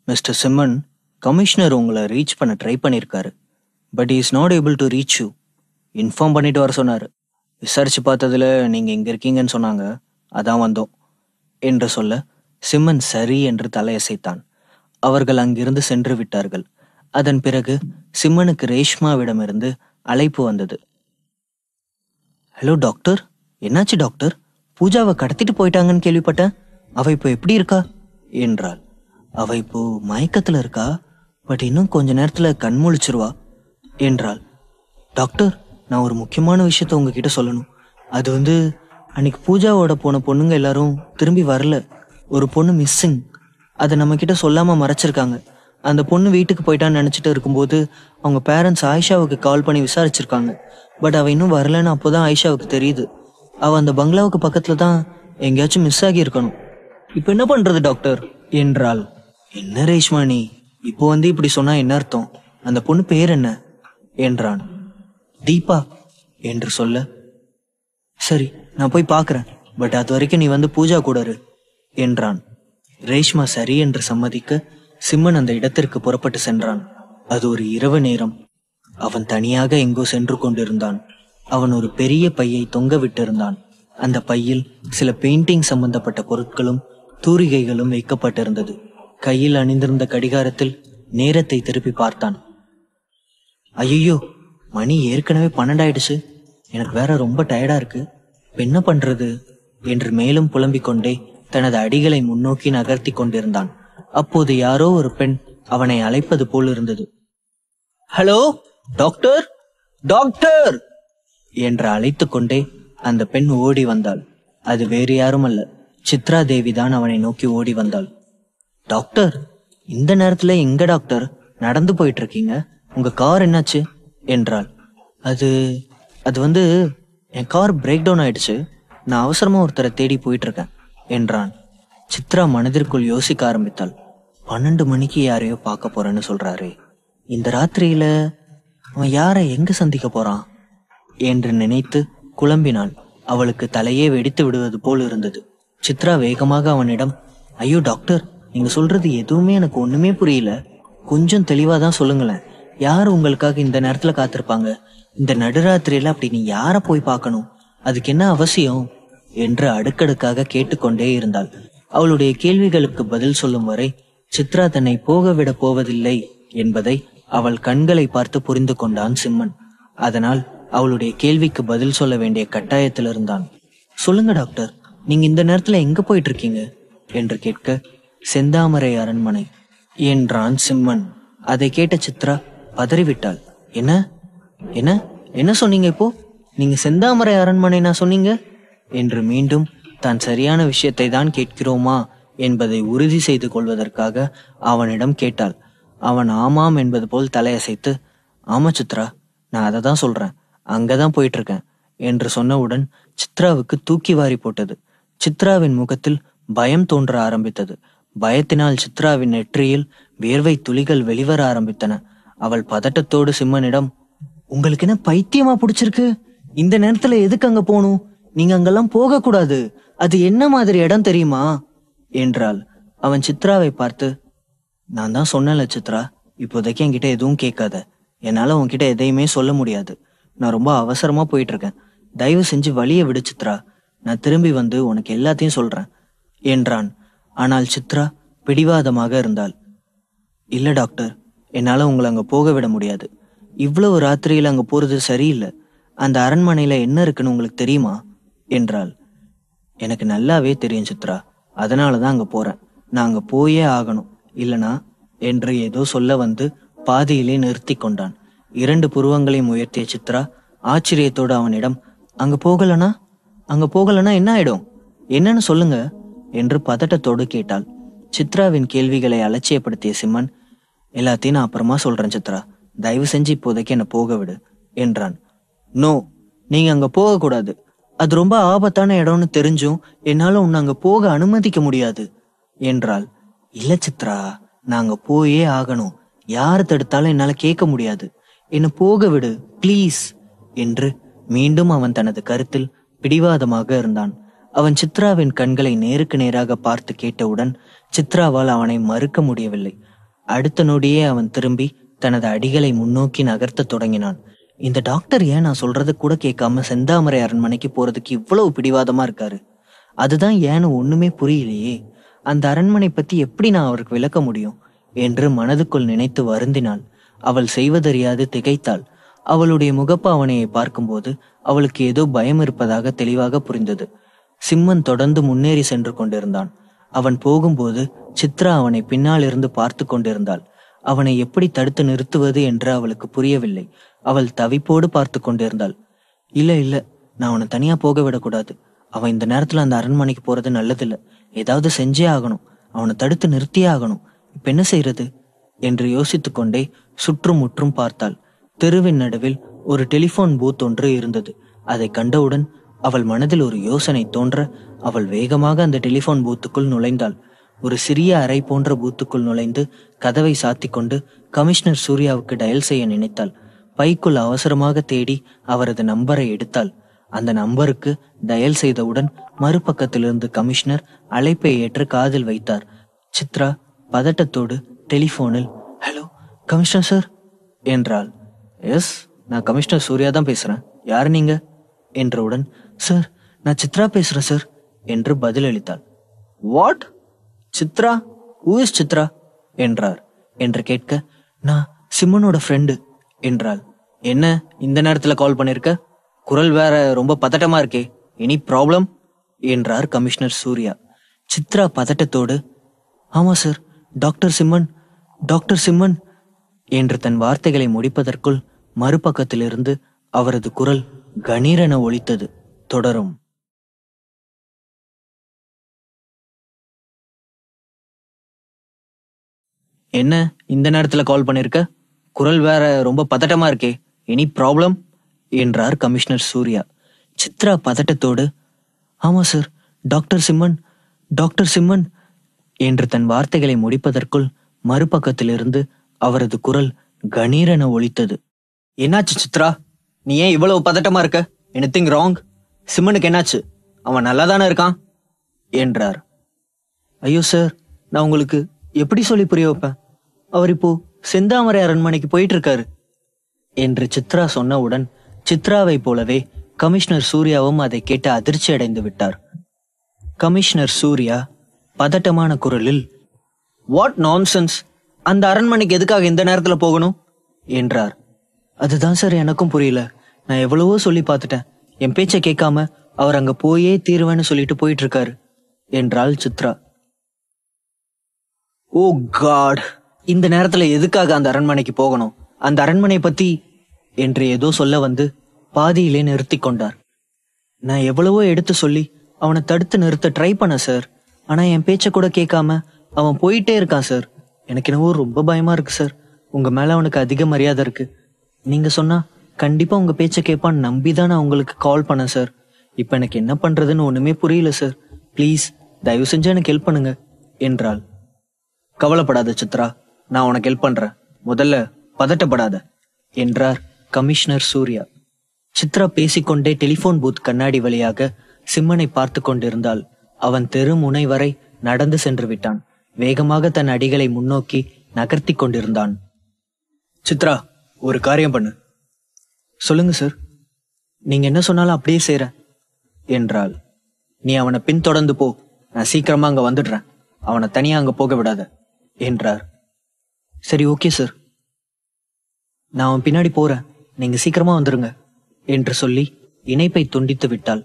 Mister சிம்மன், commissioner உங்களை reach பண்ண try பண்ணியிருக்காரு. But is not able to reach you. Inform பண்ணிட்டு வர சொன்னார். விசாரிச்சு பார்த்ததுல நீங்கள் இங்கே இருக்கீங்கன்னு சொன்னாங்க. அதான் வந்தோம் என்று சொல்ல சிம்மன் சரி என்று தலையசைத்தான். அவர்கள் அங்கிருந்து சென்று விட்டார்கள். அதன் பிறகு சிம்மனுக்கு ரேஷ்மாவிடமிருந்து அழைப்பு வந்தது. ஹலோ டாக்டர், என்னாச்சு டாக்டர்? பூஜாவை கடத்திட்டு போயிட்டாங்கன்னு கேள்விப்பட்டேன். அவ இப்போ எப்படி இருக்கா என்றாள். அவ இப்போ மயக்கத்துல இருக்கா, பட் இன்னும் கொஞ்ச நேரத்துல கண் முழிச்சிருவா என்றாள். டாக்டர், நான் ஒரு முக்கியமான விஷயத்த உங்ககிட்ட சொல்லணும். அது அன்னைக்கு பூஜாவோட போன பொண்ணுங்க எல்லாரும் திரும்பி வரல. ஒரு பொண்ணு மிஸ்ஸிங். அதை நம்ம கிட்ட சொல்லாம மறைச்சிருக்காங்க. அந்த பொண்ணு வீட்டுக்கு போயிட்டான்னு நினைச்சிட்டு இருக்கும்போது அவங்க பேரண்ட்ஸ் ஆயிஷாவுக்கு கால் பண்ணி விசாரிச்சிருக்காங்க. பட் அவ இன்னும் வரலன்னு அப்போதான் ஆயிஷாவுக்கு தெரியுது. அவ அந்த பங்களாவுக்கு பக்கத்துல தான் எங்கேயாச்சும் மிஸ் ஆகி இருக்கணும். இப்ப என்ன பண்றது டாக்டர் என்றாள். என்ன ரேஷ்மா நீ இப்போ இப்படி சொன்னா என்ன அர்த்தம்? அந்த பொண்ணு பேர் என்ன என்றான். தீபா என்று சொல்ல, சரி நான் போய் பார்க்கறேன், பட் அது வரைக்கும் நீ பூஜா கூட இரு என்றான். ரேஷ்மா சரி என்று சம்மதிக்க சிம்மன் அந்த இடத்திற்கு புறப்பட்டு சென்றான். அது ஒரு இரவு நேரம். அவன் தனியாக எங்கோ சென்று கொண்டிருந்தான். அவன் ஒரு பெரிய பையை தொங்க விட்டிருந்தான். அந்த பையில் சில பெயிண்டிங் சம்பந்தப்பட்ட பொருட்களும் தூரிகைகளும் வைக்கப்பட்டிருந்தது. கையில் அணிந்திருந்த கடிகாரத்தில் நேரத்தை திருப்பி பார்த்தான். ஐயோ, மணி ஏற்கனவே 12 ஆயிடுச்சு. எனக்கு வேற ரொம்ப டயர்டா இருக்கு. என்ன பண்றது என்று மேலும் புலம்பிக் கொண்டே தனது அடிகளை முன்னோக்கி நகர்த்தி கொண்டிருந்தான். அப்போது யாரோ ஒரு பெண் அவனை அழைப்பது போல் இருந்தது. ஹலோ டாக்டர், டாக்டர் என்று அழைத்து கொண்டே அந்த பெண் ஓடி வந்தாள். அது வேறு யாரும் அல்ல, சித்ரா தேவி தான் அவனை நோக்கி ஓடி வந்தாள். டாக்டர், இந்த நேரத்துல எங்க டாக்டர் நடந்து போயிட்டு இருக்கீங்க? உங்க கார் என்னாச்சு என்றாள். அது அது என் கார் பிரேக் டவுன் ஆயிடுச்சு. நான் அவசரமா ஒருத்தரை தேடி போயிட்டு இருக்கேன் என்றான். சித்ரா மனதிற்குள் யோசிக்க ஆரம்பித்தாள். 12 மணிக்கு யாரையோ பார்க்க போறேன்னு சொல்றாரு. இந்த ராத்திரியில அவன் யாரை எங்க சந்திக்க போறான் என்று நினைத்து குழம்பினாள். அவளுக்கு தலையே வெடித்து விடுவது போல் இருந்தது. சித்ரா வேகமாக அவனிடம், ஐயோ டாக்டர், நீங்க சொல்றது எதுவுமே எனக்கு ஒண்ணுமே புரியல. கொஞ்சம் தெளிவாதான் சொல்லுங்களேன். யார் உங்களுக்காக இந்த நேரத்துல காத்திருப்பாங்க? இந்த நடுராத்திரியில அப்படி நீ யார போய் பார்க்கணும்? அதுக்கு என்ன அவசியம் என்று அடுக்கடுக்காக கேட்டுக்கொண்டே இருந்தாள். அவளுடைய கேள்விகளுக்கு பதில் சொல்லும் வரை சித்ரா தன்னை போக விட போவதில்லை என்பதை அவள் கண்களை பார்த்து புரிந்து கொண்டான் சிம்மன். அதனால் அவளுடைய கேள்விக்கு பதில் சொல்ல வேண்டிய கட்டாயத்தில் இருந்தான். சொல்லுங்க டாக்டர், நீங்க இந்த நேரத்துல எங்க போயிட்டு இருக்கீங்க என்று கேட்க, செந்தாமரை அரண்மனை என்றான் சிம்மன். அதை கேட்ட சித்ரா பதறிவிட்டாள். என்ன என்ன என்ன சொன்னீங்க? இப்போ நீங்க செந்தாமரை அரண்மனை நான் சொன்னீங்க என்று மீண்டும் தான் சரியான விஷயத்தை தான் கேட்கிறோமா என்பதை உறுதி செய்து கொள்வதற்காக அவனிடம் கேட்டாள். அவன் ஆமாம் என்பது போல் தலையசைத்து, ஆமா சித்ரா, நான் அதை தான் சொல்றேன், அங்கதான் போயிட்டு இருக்கேன் என்று சொன்னவுடன் சித்ராவுக்கு தூக்கி வாரி போட்டது. சித்ராவின் முகத்தில் பயம் தோன்ற ஆரம்பித்தது. பயத்தினால் சித்ராவின் நெற்றியில் வியர்வை துளிகள் வெளிவர ஆரம்பித்தன. அவள் பதட்டத்தோடு சிம்மனிடம், உங்களுக்கு என்ன பைத்தியமா பிடிச்சிருக்கு? இந்த நேரத்துல எதுக்கு அங்க போகணும்? நீங்க அங்கெல்லாம் போக கூடாது. அது என்ன மாதிரி இடம் தெரியுமா என்றாள். அவன் சித்ராவை பார்த்து, நான் தான் சொன்னேன்ல சித்ரா, இப்போதைக்கு என்கிட்ட எதுவும் கேட்காத. என்னால உன்கிட்ட எதையுமே சொல்ல முடியாது. நான் ரொம்ப அவசரமா போயிட்டு இருக்கேன். தயவு செஞ்சு வழிய விடு சித்ரா. நான் திரும்பி உனக்கு எல்லாத்தையும் சொல்றேன் என்றான். ஆனால் சித்ரா பிடிவாதமாக இருந்தாள். இல்ல டாக்டர், என்னால உங்களை அங்க போக விட முடியாது. இவ்வளவு ராத்திரியில அங்க போறது சரியில்லை. அந்த அரண்மனையில என்ன இருக்குன்னு உங்களுக்கு தெரியுமா என்றாள். எனக்கு நல்லாவே தெரியும் சித்ரா, அதனாலதான் அங்க போறேன். நான் அங்க போயே ஆகணும், இல்லனா என்று ஏதோ சொல்ல பாதியிலே நிறுத்தி கொண்டான். 2 புருவங்களையும் உயர்த்திய சித்ரா ஆச்சரியத்தோடு அவனிடம், அங்க போகலனா என்ன ஆயிடும்? என்னன்னு சொல்லுங்க என்று பதட்டத்தோடு கேட்டாள். சித்ராவின் கேள்விகளை அலட்சியப்படுத்திய சிம்மன், எல்லாத்தையும் நான் அப்புறமா சொல்றேன் சித்ரா, தயவு செஞ்சு இப்போதைக்கு என்ன போக விடு என்றான். நோ, நீங்க அங்க போக கூடாது. அது ரொம்ப ஆபத்தான இடம்னு தெரிஞ்சும் என்னால உன்னை அங்க போக அனுமதிக்க முடியாது என்றாள். இல்ல சித்ரா, நான் அங்க போயே ஆகணும். யாரு தடுத்தாலும் என்னால கேட்க முடியாது. என்ன போக விடு பிளீஸ் என்று மீண்டும் அவன் தனது கருத்தில் பிடிவாதமாக இருந்தான். அவன் சித்ராவின் கண்களை நேருக்கு நேராக பார்த்து கேட்டவுடன் சித்ராவால் அவனை மறுக்க முடியவில்லை. அடுத்த நொடியே அவன் திரும்பி தனது அடிகளை முன்னோக்கி நகர்த்த தொடங்கினான். இந்த டாக்டர் ஏன் நான் சொல்றது கூட கேட்காம செந்தாமரை அரண்மனைக்கு போறதுக்கு இவ்வளவு பிடிவாதமா இருக்காரு? அதுதான் ஏன்னு ஒண்ணுமே புரியலையே. அந்த அரண்மனை பத்தி எப்படி நான் அவருக்கு விளக்க முடியும் என்று மனதுக்குள் நினைத்து வருந்தினாள். அவள் செய்வதறியாது திகைத்தாள். அவளுடைய முகப்பாவனையை பார்க்கும்போது அவளுக்கு ஏதோ பயம் இருப்பதாக தெளிவாக புரிந்தது. சிம்மன் தொடர்ந்து முன்னேறி சென்று கொண்டிருந்தான். அவன் போகும்போது சித்ரா அவனை பின்னால் இருந்து பார்த்து கொண்டிருந்தாள். அவனை எப்படி தடுத்து நிறுத்துவது என்று அவளுக்கு புரியவில்லை. அவள் தவிப்போடு பார்த்து கொண்டிருந்தாள். இல்ல இல்ல, நான் அவனை தனியா போக விடக்கூடாது. அவன் இந்த நேரத்துல அந்த அரண்மனைக்கு போறது நல்லதில்ல. ஏதாவது செஞ்சே ஆகணும். அவனை தடுத்து நிறுத்தியே ஆகணும். இப்ப என்ன செய்யறது என்று யோசித்துக் கொண்டே சுற்றும் முற்றும் பார்த்தாள். தெருவின் நடுவில் ஒரு டெலிபோன் பூத் ஒன்று இருந்தது. அதை கண்டவுடன் அவள் மனதில் ஒரு யோசனை தோன்ற அவள் வேகமாக அந்த டெலிபோன் பூத்துக்குள் நுழைந்தாள். ஒரு சிறிய அறை போன்ற பூத்துக்குள் நுழைந்து கதவை சாத்தி கொண்டு கமிஷனர் சூர்யாவுக்கு டயல் செய்ய நினைத்தாள். பைக்குள் அவசரமாக தேடி அவரது நம்பரை எடுத்தாள். அந்த நம்பருக்கு டயல் செய்தவுடன் மறுபக்கத்திலிருந்து கமிஷனர் அழைப்பை ஏற்று காதில் வைத்தார். சித்ரா பதட்டத்தோடு டெலிபோனில் ஹலோ கமிஷனர் சார் என்றாள். எஸ், நான் கமிஷனர் சூர்யா தான் பேசுறேன். யாரு நீங்க என்றவுடன் சார் நான் சித்ரா பேசுறேன் சார் என்று பதிலளித்தாள். What? Chitra? Who is Chitra என்றார். என்று கேட்க நான் சிம்மனோட ஃப்ரெண்டு என்றாள். என்ன இந்த நேரத்துல கால் பண்ணிருக்க? குரல் வேற ரொம்ப பதட்டமா இருக்கே. எனி ப்ராப்ளம் என்றார் கமிஷனர் சூர்யா. சித்ரா பதட்டத்தோடு ஆமா சார், டாக்டர் சிம்மன் என்று தன் வார்த்தைகளை முடிப்பதற்குள் மறுபக்கத்திலிருந்து அவரது குரல் கணீரென ஒலித்தது. தொடரும். என்ன இந்த நேரத்துல கால் பண்ணிருக்க? குரல் வேற ரொம்ப பதட்டமா இருக்கே. எனி ப்ராப்ளம் என்றார் கமிஷனர் சூர்யா. சித்ரா பதட்டத்தோடு ஆமா சார், டாக்டர் சிம்மன் என்று தன் வார்த்தைகளை முடிப்பதற்குள் மறுபக்கத்திலிருந்து அவரது குரல் கணீரென ஒலித்தது. என்னாச்சு சித்ரா? நீ ஏன் இவ்வளவு பதட்டமா இருக்க? Anything wrong? சிம்மனுக்கு என்னாச்சு? அவன் நல்லா தானே இருக்கான் என்றார். ஐயோ சார், நான் உங்களுக்கு எப்படி சொல்லி புரிய வைப்பேன்? அவர் இப்போ செந்தாமரை அரண்மனைக்கு போயிட்டு இருக்காரு என்று சித்ரா சொன்னவுடன் சித்ராவை போலவே கமிஷனர் சூர்யாவும் அதை கேட்டு அதிர்ச்சி அடைந்து விட்டார். கமிஷனர் சூர்யா பதட்டமான குரலில் வாட் நான்சென்ஸ்? அந்த அரண்மனைக்கு எதுக்காக இந்த நேரத்துல போகணும் என்றார். அதுதான் சார் எனக்கும் புரியல. நான் எவ்வளவோ சொல்லி பார்த்துட்டேன். என் பேச்சை கேட்காம அவர் அங்க போயே தீருவேன்னு சொல்லிட்டு போயிட்டு இருக்காரு என்றாள் சித்ரா. ஓ காட், இந்த நேரத்துல எதுக்காக அந்த அரண்மனைக்கு போகணும்? அந்த அரண்மனை பத்தி என்று ஏதோ சொல்ல வந்து பாதியிலே நிறுத்தி கொண்டார். நான் எவ்வளவோ எடுத்து சொல்லி அவனை தடுத்து நிறுத்த ட்ரை பண்ண சார். ஆனா என் பேச்ச கூட கேட்காம அவன் போயிட்டே இருக்கான் சார். எனக்கு என்னவோ ரொம்ப பயமா இருக்கு சார். உங்க மேல அவனுக்கு அதிக மரியாதை இருக்கு. நீங்க சொன்னா கண்டிப்பா உங்க பேச்ச கேட்பான்னு நம்பிதான் நான் உங்களுக்கு கால் பண்ணேன் சார். இப்ப எனக்கு என்ன பண்றதுன்னு ஒண்ணுமே புரியல சார். ப்ளீஸ் தயவு செஞ்சு எனக்கு ஹெல்ப் பண்ணுங்க என்றாள். கவலைப்படாத சித்ரா, நான் உனக்கு ஹெல்ப் பண்றேன். முதல்ல பதட்டப்படாத என்றார் கமிஷனர் சூர்யா. சித்ரா பேசிக்கொண்டே டெலிபோன் பூத் கண்ணாடி வழியாக சிம்மனை பார்த்து கொண்டிருந்தாள். அவன் தெரு முனை வரை நடந்து சென்று விட்டான். வேகமாக தன் அடிகளை முன்னோக்கி நகர்த்தி கொண்டிருந்தான். சித்ரா, ஒரு காரியம் பண்ணு. சொல்லுங்க சார். நீங்க என்ன சொன்னாலும் அப்படியே செய்றேன் என்றாள். நீ அவனை பின்தொடர்ந்து போ. நான் சீக்கிரமா அங்க வந்துடுறேன். அவனை தனியா அங்க போக விடாத என்றார். சரி, ஓகே சார். நான் அவன் பின்னாடி போறேன். நீங்க சீக்கிரமா வந்துருங்க என்று சொல்லி இணைப்பை துண்டித்து விட்டாள்.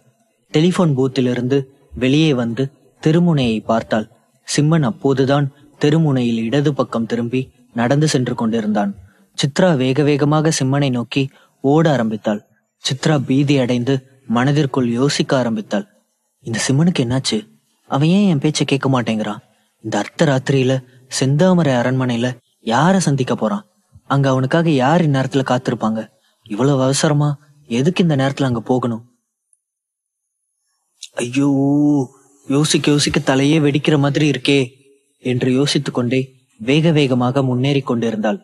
டெலிபோன் பூத்திலிருந்து வெளியே வந்து தெருமுனையை பார்த்தாள். சிம்மன் அப்போதுதான் தெருமுனையில் இடது பக்கம் திரும்பி நடந்து சென்று கொண்டிருந்தான். சித்ரா வேக வேகமாக சிம்மனை நோக்கி ஓட ஆரம்பித்தாள். சித்ரா பீதி அடைந்து மனதிற்குள் யோசிக்க ஆரம்பித்தாள். இந்த சிம்மனுக்கு என்னாச்சு? அவன் ஏன் என் பேச்சை கேட்க மாட்டேங்கிறான்? இந்த அர்த்த ராத்திரியில செந்தாமரை அரண்மனையில யார சந்திக்க போறான்? அங்க அவனுக்காக யார் இந்நேரத்துல காத்திருப்பாங்க? இவ்வளவு அவசரமா எதுக்கு இந்த நேரத்துல அங்க போகணும்? ஐயோ, யோசிக்க யோசிக்க தலையே வெடிக்கிற மாதிரி இருக்கே என்று யோசித்துக் கொண்டே வேக வேகமாக முன்னேறி கொண்டிருந்தாள்.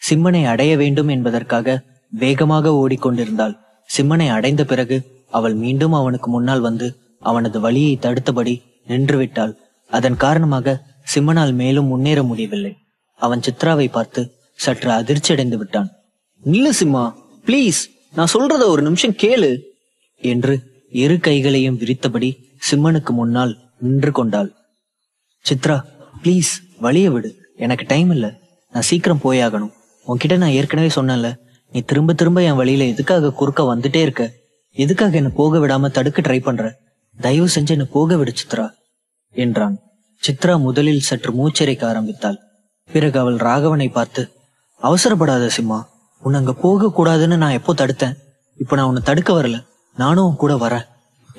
சிம்மனை அடைய வேண்டும் என்பதற்காக வேகமாக ஓடிக்கொண்டிருந்தாள். சிம்மனை அடைந்த பிறகு அவள் மீண்டும் அவனுக்கு முன்னால் வந்து அவனது வழியை தடுத்தபடி நின்றுவிட்டாள். அதன் காரணமாக சிம்மனால் மேலும் முன்னேற முடியவில்லை. அவன் சித்ராவை பார்த்து சற்று அதிர்ச்சி அடைந்து விட்டான். நில்லு சிம்மா, பிளீஸ், நான் சொல்றத ஒரு நிமிஷம் கேளு என்று இரு கைகளையும் விரித்தபடி சிம்மனுக்கு முன்னால் நின்று கொண்டாள். சித்ரா, பிளீஸ் வழிய விடு, எனக்கு டைம் இல்ல, நான் சீக்கிரம் போயாகணும். உன்கிட்ட நான் ஏற்கனவே சொன்னேன்ல, நீ திரும்ப திரும்ப என் வழியில எதுக்காக குறுக்க வந்துட்டே இருக்க? எதுக்காக என்ன போக விடாம தடுக்க ட்ரை பண்ற? தயவு செஞ்சு என்ன போக விடு சித்ரா என்றான். சித்ரா முதலில் சற்று மூச்சரிக்க ஆரம்பித்தாள். பிறகு அவள் ராகவனை பார்த்து, அவசரப்படாத சிம்மா, உன்னை அங்க போக கூடாதுன்னு நான் எப்போ தடுத்தேன்? இப்ப நான் உன்னை தடுக்க வரல, நானும் உன் கூட வரேன்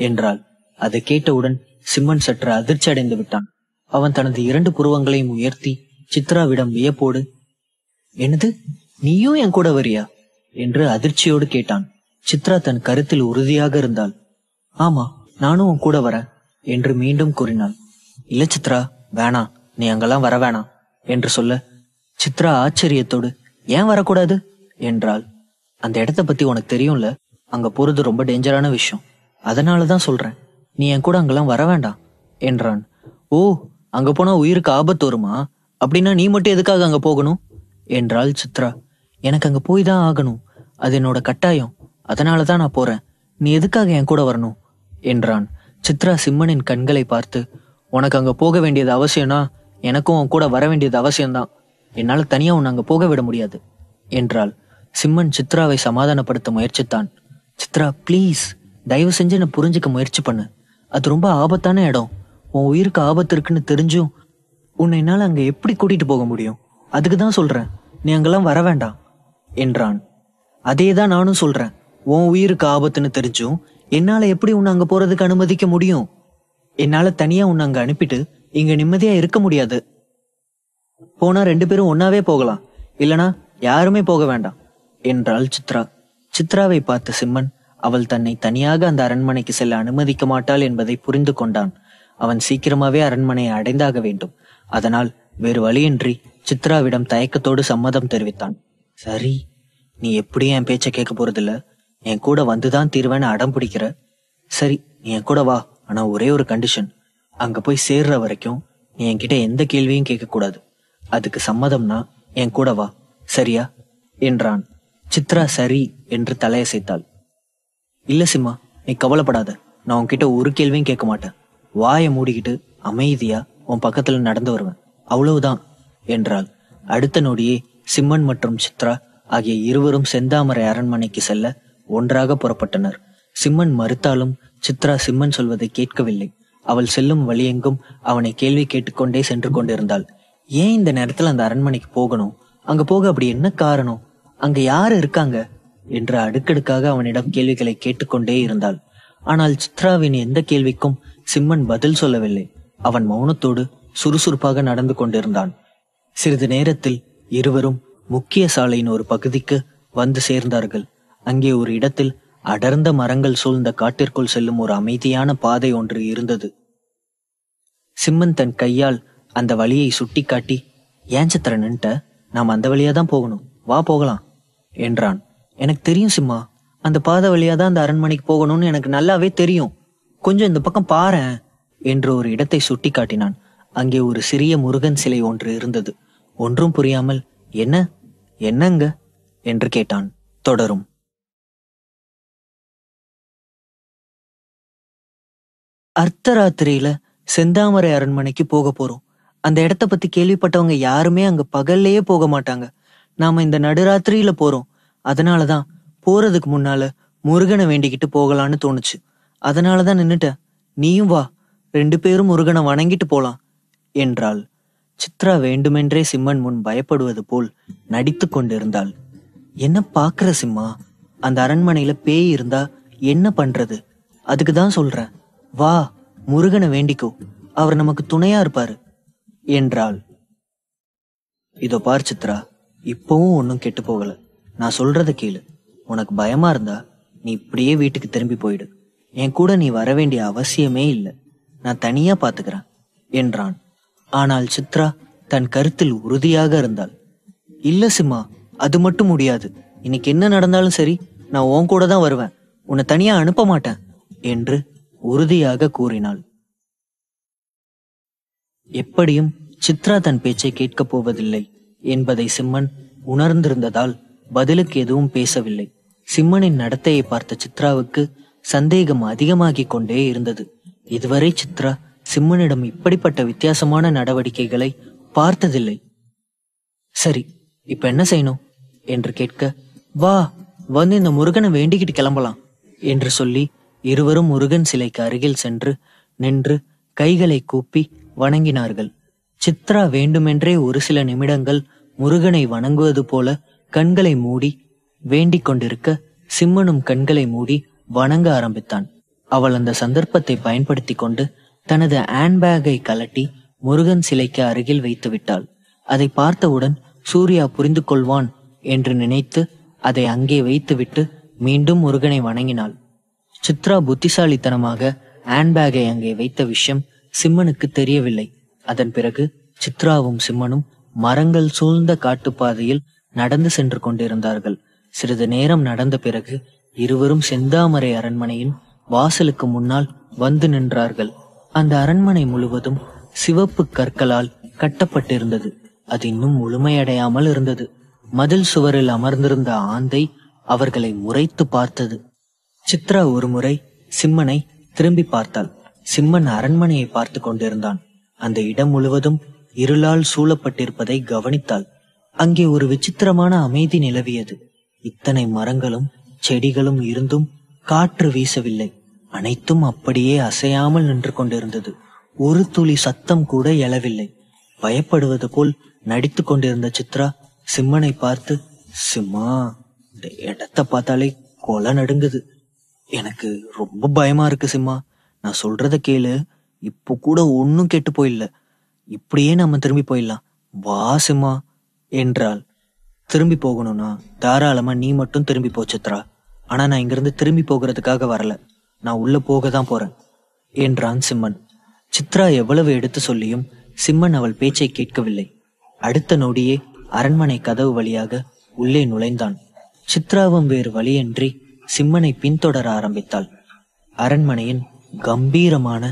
என்றாள். அதை கேட்டவுடன் சிம்மன் சற்று அதிர்ச்சி அடைந்து விட்டான். அவன் தனது 2 புருவங்களையும் உயர்த்தி சித்ராவிடம் வியப்போடு, என்னது, நீயும் என் கூட வரியா என்று அதிர்ச்சியோடு கேட்டான். சித்ரா தன் கருத்தில் உறுதியாக இருந்தாள். ஆமா, நானும் உன் கூட வரேன் என்று மீண்டும் கூறினாள். இல்ல சித்ரா, வேணாம், நீ அங்கெல்லாம் வர வேணாம் என்று சொல்ல சித்ரா ஆச்சரியத்தோடு, ஏன் வரக்கூடாது என்றாள். அந்த இடத்த பத்தி உனக்கு தெரியும்ல, அங்க போறது ரொம்ப டேஞ்சரான விஷயம், அதனாலதான் சொல்றேன், நீ என் கூட அங்கெல்லாம் வர வேண்டாம் என்றான். ஓ, அங்க போனா உயிருக்கு ஆபத்து வருமா? அப்படின்னா நீ மட்டும் எதுக்காக அங்க போகணும் என்றாள் சித்ரா. எனக்கு அங்க போய் தான் ஆகணும், அது என்னோட கட்டாயம், அதனாலதான் நான் போறேன், நீ எதுக்காக என் கூட வரணும் என்றான். சித்ரா சிம்மனின் கண்களை பார்த்து, உனக்கு அங்க போக வேண்டியது அவசியம்னா எனக்கும் உன் கூட வர வேண்டியது அவசியம்தான், என்னால தனியா உன்னை அங்க போக விட முடியாது என்றாள். சிம்மன் சித்ராவை சமாதானப்படுத்த முயற்சித்தான். சித்ரா, பிளீஸ், தயவு செஞ்சு என்ன புரிஞ்சுக்க முயற்சி பண்ணு, அது ரொம்ப ஆபத்தான இடம், உன் உயிருக்கு ஆபத்து இருக்குன்னு தெரிஞ்சும் உன்னை என்னால அங்க எப்படி கூட்டிட்டு போக முடியும்? அதுக்குதான் சொல்றேன், நீ அங்கெல்லாம் வர வேண்டாம் என்றான். அதேதான் நானும் சொல்றேன், உன் உயிருக்கு ஆபத்துன்னு தெரிஞ்சும் என்னால எப்படி உன்னை அங்க போறதுக்கு அனுமதிக்க முடியும்? என்னால தனியா உன்னை அங்க அனுப்பிட்டு இங்க நிம்மதியா இருக்க முடியாது. போனா 2 பேரும் ஒன்னாவே போகலாம், இல்லனா யாருமே போக வேண்டாம் என்றாள் சித்ரா. சித்ராவை பார்த்த சிம்மன் அவள் தன்னை தனியாக அந்த அரண்மனைக்கு செல்ல அனுமதிக்க மாட்டாள் என்பதை புரிந்து கொண்டான். அவன் சீக்கிரமாவே அரண்மனையை அடைந்தாக வேண்டும். அதனால் வேறு வழியின்றி சித்ராவிடம் தயக்கத்தோடு சம்மதம் தெரிவித்தான். சரி, நீ எப்படியும் என் பேச்ச கேட்க போறதில்ல, என் கூட வந்துதான் தீர்வேன்னு அடம் பிடிக்கிற. சரி, நீ என் கூட வா, ஆனா ஒரே ஒரு கண்டிஷன், அங்க போய் சேர்ற வரைக்கும் நீ என்கிட்ட எந்த கேள்வியும் கேட்க கூடாது. அதுக்கு சம்மதம்னா என் கூட வா, சரியா என்றான். சித்ரா சரி என்று தலையசைத்தாள். இல்ல சிம்மா, நீ கவலைப்படாத, நான் உன்கிட்ட ஒரு கேள்வியும் கேட்க மாட்டேன், வாயை மூடிக்கிட்டு அமைதியா உன் பக்கத்துல நடந்து வருவேன், அவ்வளவுதான் என்றாள். அடுத்த நொடியே சிம்மன் மற்றும் சித்ரா ஆகிய இருவரும் செந்தாமரை அரண்மனைக்கு செல்ல ஒன்றாக புறப்பட்டனர். சிம்மன் மறுத்தாலும் சித்ரா சிம்மன் சொல்வதை கேட்கவில்லை. அவள் செல்லும் வழியெங்கும் அவனை கேள்வி கேட்டுக்கொண்டே சென்று கொண்டிருந்தாள். ஏன் இந்த நேரத்துல அந்த அரண்மனைக்கு போகணும்? அங்க போக அப்படி என்ன காரணம்? அங்க யாரு இருக்காங்க என்று அடுக்கடுக்காக அவனிடம் கேள்விகளை கேட்டுக்கொண்டே இருந்தாள். ஆனால் சித்ராவின் எந்த கேள்விக்கும் சிம்மன் பதில் சொல்லவில்லை. அவன் மௌனத்தோடு சுறுசுறுப்பாக நடந்து கொண்டிருந்தான். சிறிது நேரத்தில் இருவரும் முக்கிய சாலையின் ஒரு பகுதிக்கு வந்து சேர்ந்தார்கள். அங்கே ஒரு இடத்தில் அடர்ந்த மரங்கள் சூழ்ந்த காட்டிற்குள் செல்லும் ஒரு அமைதியான பாதை ஒன்று இருந்தது. சிம்மன் தன் கையால் அந்த வழியை சுட்டி காட்டி, ஏன் சித்திர நின்ட்ட, நாம் அந்த வழியா தான் போகணும், வா போகலாம் என்றான். எனக்கு தெரியும் சிம்மா, அந்த பாதை வழியாதான் அந்த அரண்மனைக்கு போகணும்னு எனக்கு நல்லாவே தெரியும், கொஞ்சம் இந்த பக்கம் பாரேன் என்று ஒரு இடத்தை சுட்டி காட்டினான். அங்கே ஒரு சிறிய முருகன் சிலை ஒன்று இருந்தது. ஒன்றும் புரியாமல், என்னங்க என்று கேட்டான். தொடரும். அர்த்தராத்திரியில செந்தாமரை அரண்மனைக்கு போக போறோம். அந்த இடத்த பத்தி கேள்விப்பட்டவங்க யாருமே அங்க பகல்லையே போக மாட்டாங்க. நாம இந்த நடுராத்திரியில போறோம். அதனாலதான் போறதுக்கு முன்னால முருகனை வேண்டிக்கிட்டு போகலான்னு தோணுச்சு. அதனாலதான் நின்னுட்டேன். நீயும் வா, 2 பேரும் முருகனை வணங்கிட்டு போலாம் என்றாள். சித்ரா வேண்டுமென்றே சிம்மன் முன் பயப்படுவது போல் நடித்து கொண்டிருந்தாள். என்ன பாக்குற சிம்மா, அந்த அரண்மனையில பேய் இருந்தா என்ன பண்றது? அதுக்குதான் சொல்றேன், வா, முருகனை வேண்டிக்கோ, அவர் நமக்கு துணையா இருப்பாரு என்றாள். இதோ பார் சித்ரா, இப்பவும் ஒன்னும் கெட்டு போகல, நான் சொல்றத கேளு. உனக்கு பயமா இருந்தா நீ இப்படியே வீட்டுக்கு திரும்பி போயிடு. என் கூட நீ வர வேண்டிய அவசியமே இல்லை, நான் தனியா பாத்துக்கிறேன் என்றான். ஆனால் சித்ரா தன் கருத்தில் உறுதியாக இருந்தாள். இல்ல சிம்மா, அது மட்டும் முடியாது. இன்னைக்கு என்ன நடந்தாலும் சரி, நான் உன் கூட தான் வருவேன், உன்னை தனியா அனுப்ப மாட்டேன் என்று உறுதியாக கூறினாள். எப்படியும் சித்ரா தன் பேச்சை கேட்கப் போவதில்லை. என்பதை சிம்மன் உணர்ந்திருந்ததால் பதிலுக்கு எதுவும் பேசவில்லை. சிம்மனின் நடத்தையை பார்த்த சித்ராவுக்கு சந்தேகம் அதிகமாகிக் கொண்டே இருந்தது. இதுவரை சித்ரா சிம்மனிடம் இப்படிப்பட்ட வித்தியாசமான நடவடிக்கைகளை பார்த்ததில்லை. சரி, இப்ப என்ன செய்யணும் என்று கேட்க, வா வந்து இந்த முருகனை வேண்டிக்கிட்டு கிளம்பலாம் என்று சொல்லி இருவரும் முருகன் சிலைக்கு அருகில் சென்று நின்று கைகளை கூப்பி வணங்கினார்கள். சித்ரா வேண்டுமென்றே ஒரு சில நிமிடங்கள் முருகனை வணங்குவது போல கண்களை மூடி வேண்டிக் கொண்டிருக்க, சிம்மனும் கண்களை மூடி வணங்க ஆரம்பித்தான். அவள் அந்த சந்தர்ப்பத்தை பயன்படுத்தி கொண்டு தனது ஹேண்ட்பேக்கை கலட்டி முருகன் சிலைக்கு அருகில் வைத்து விட்டாள். அதை பார்த்தவுடன் சூர்யா புரிந்து கொள்வான் என்று நினைத்து அதை அங்கே வைத்துவிட்டு மீண்டும் முருகனை வணங்கினாள். சித்ரா புத்திசாலித்தனமாக ஹேண்ட்பேக்கை அங்கே வைத்த விஷயம் சிம்மனுக்கு தெரியவில்லை. அதன் பிறகு சித்ராவும் சிம்மனும் மரங்கள் சூழ்ந்த காட்டுப்பாதையில் நடந்து சென்று கொண்டிருந்தார்கள். சிறிது நேரம் நடந்த பிறகு இருவரும் செந்தாமரை அரண்மனையின் வாசலுக்கு முன்னால் வந்து நின்றார்கள். அந்த அரண்மனை முழுவதும் சிவப்பு கற்களால் கட்டப்பட்டிருந்தது. அது இன்னும் முழுமையடையாமல் இருந்தது. மதில் சுவரில் அமர்ந்திருந்த ஆந்தை அவர்களை முறைத்து பார்த்தது. சித்ரா ஒரு முறை சிம்மனை திரும்பி பார்த்தாள். சிம்மன் அரண்மனையை பார்த்து கொண்டிருந்தான். அந்த இடம் முழுவதும் இருளால் சூழப்பட்டிருப்பதை கவனித்தாள். அங்கே ஒரு விசித்திரமான அமைதி நிலவியது. இத்தனை மரங்களும் செடிகளும் இருந்தும் காற்று வீசவில்லை. அனைத்தும் அப்படியே அசையாமல் நின்று கொண்டிருந்தது. ஒரு துளி சத்தம் கூட எழவில்லை. பயப்படுவது போல் நடித்து கொண்டிருந்த சித்ரா சிம்மனை பார்த்து, சிம்மா, இந்த இடத்தை பார்த்தாலே கொலை நடுங்குது. எனக்கு ரொம்ப பயமா இருக்கு சிம்மா. நான் சொல்றத கேளு. இப்போ கூட ஒன்னும் கெட்டு போயில்ல. இப்படியே நம்ம திரும்பி போயிடலாம். வா சிம்மா என்றாள். திரும்பி போகணும்னா தாராளமா நீ மட்டும் திரும்பி போ சித்ரா. ஆனா நான் இங்கிருந்து திரும்பி போகிறதுக்காக வரல. நான் உள்ள போக தான் போறேன் என்றான் சிம்மன். சித்ரா எவ்வளவு எடுத்து சொல்லியும் சிம்மன் அவள் பேச்சை கேட்கவில்லை. அடுத்த நொடியே அரண்மனை கதவு வழியாக உள்ளே நுழைந்தான். சித்ராவும் வேறு வழியின்றி சிம்மனை பின்தொடர ஆரம்பித்தாள். அரண்மனையின் கம்பீரமான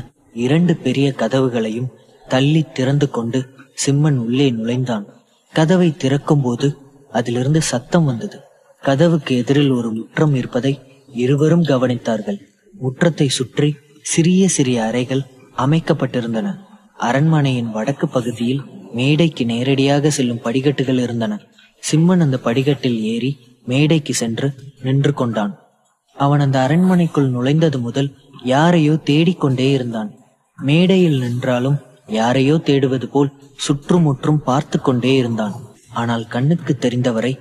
2 பெரிய கதவுகளையும் தள்ளி திறந்து கொண்டு சிம்மன் உள்ளே நுழைந்தான். கதவை திறக்கும் போது அதிலிருந்து சத்தம் வந்தது. கதவுக்கு எதிரில் ஒரு முற்றம் இருப்பதை இருவரும் கவனித்தார்கள். முற்றத்தை சுற்றி சிறிய சிறிய அறைகள் அமைக்கப்பட்டிருந்தன. அரண்மனையின் வடக்கு பகுதியில் மேடைக்கு நேரடியாக செல்லும் படிக்கட்டுகள் இருந்தன. சிம்மன் அந்த படிக்கட்டில் ஏறி மேடைக்கு சென்று நின்று கொண்டான். அவன் அந்த அரண்மனைக்குள் நுழைந்தது முதல் யாரையோ தேடிக்கொண்டே இருந்தான். மேடையில் நின்றாலும் யாரையோ தேடுவது போல் சுற்றுமுற்றும் பார்த்து கொண்டே இருந்தான். ஆனால் கண்ணுக்கு தெரிந்தவரை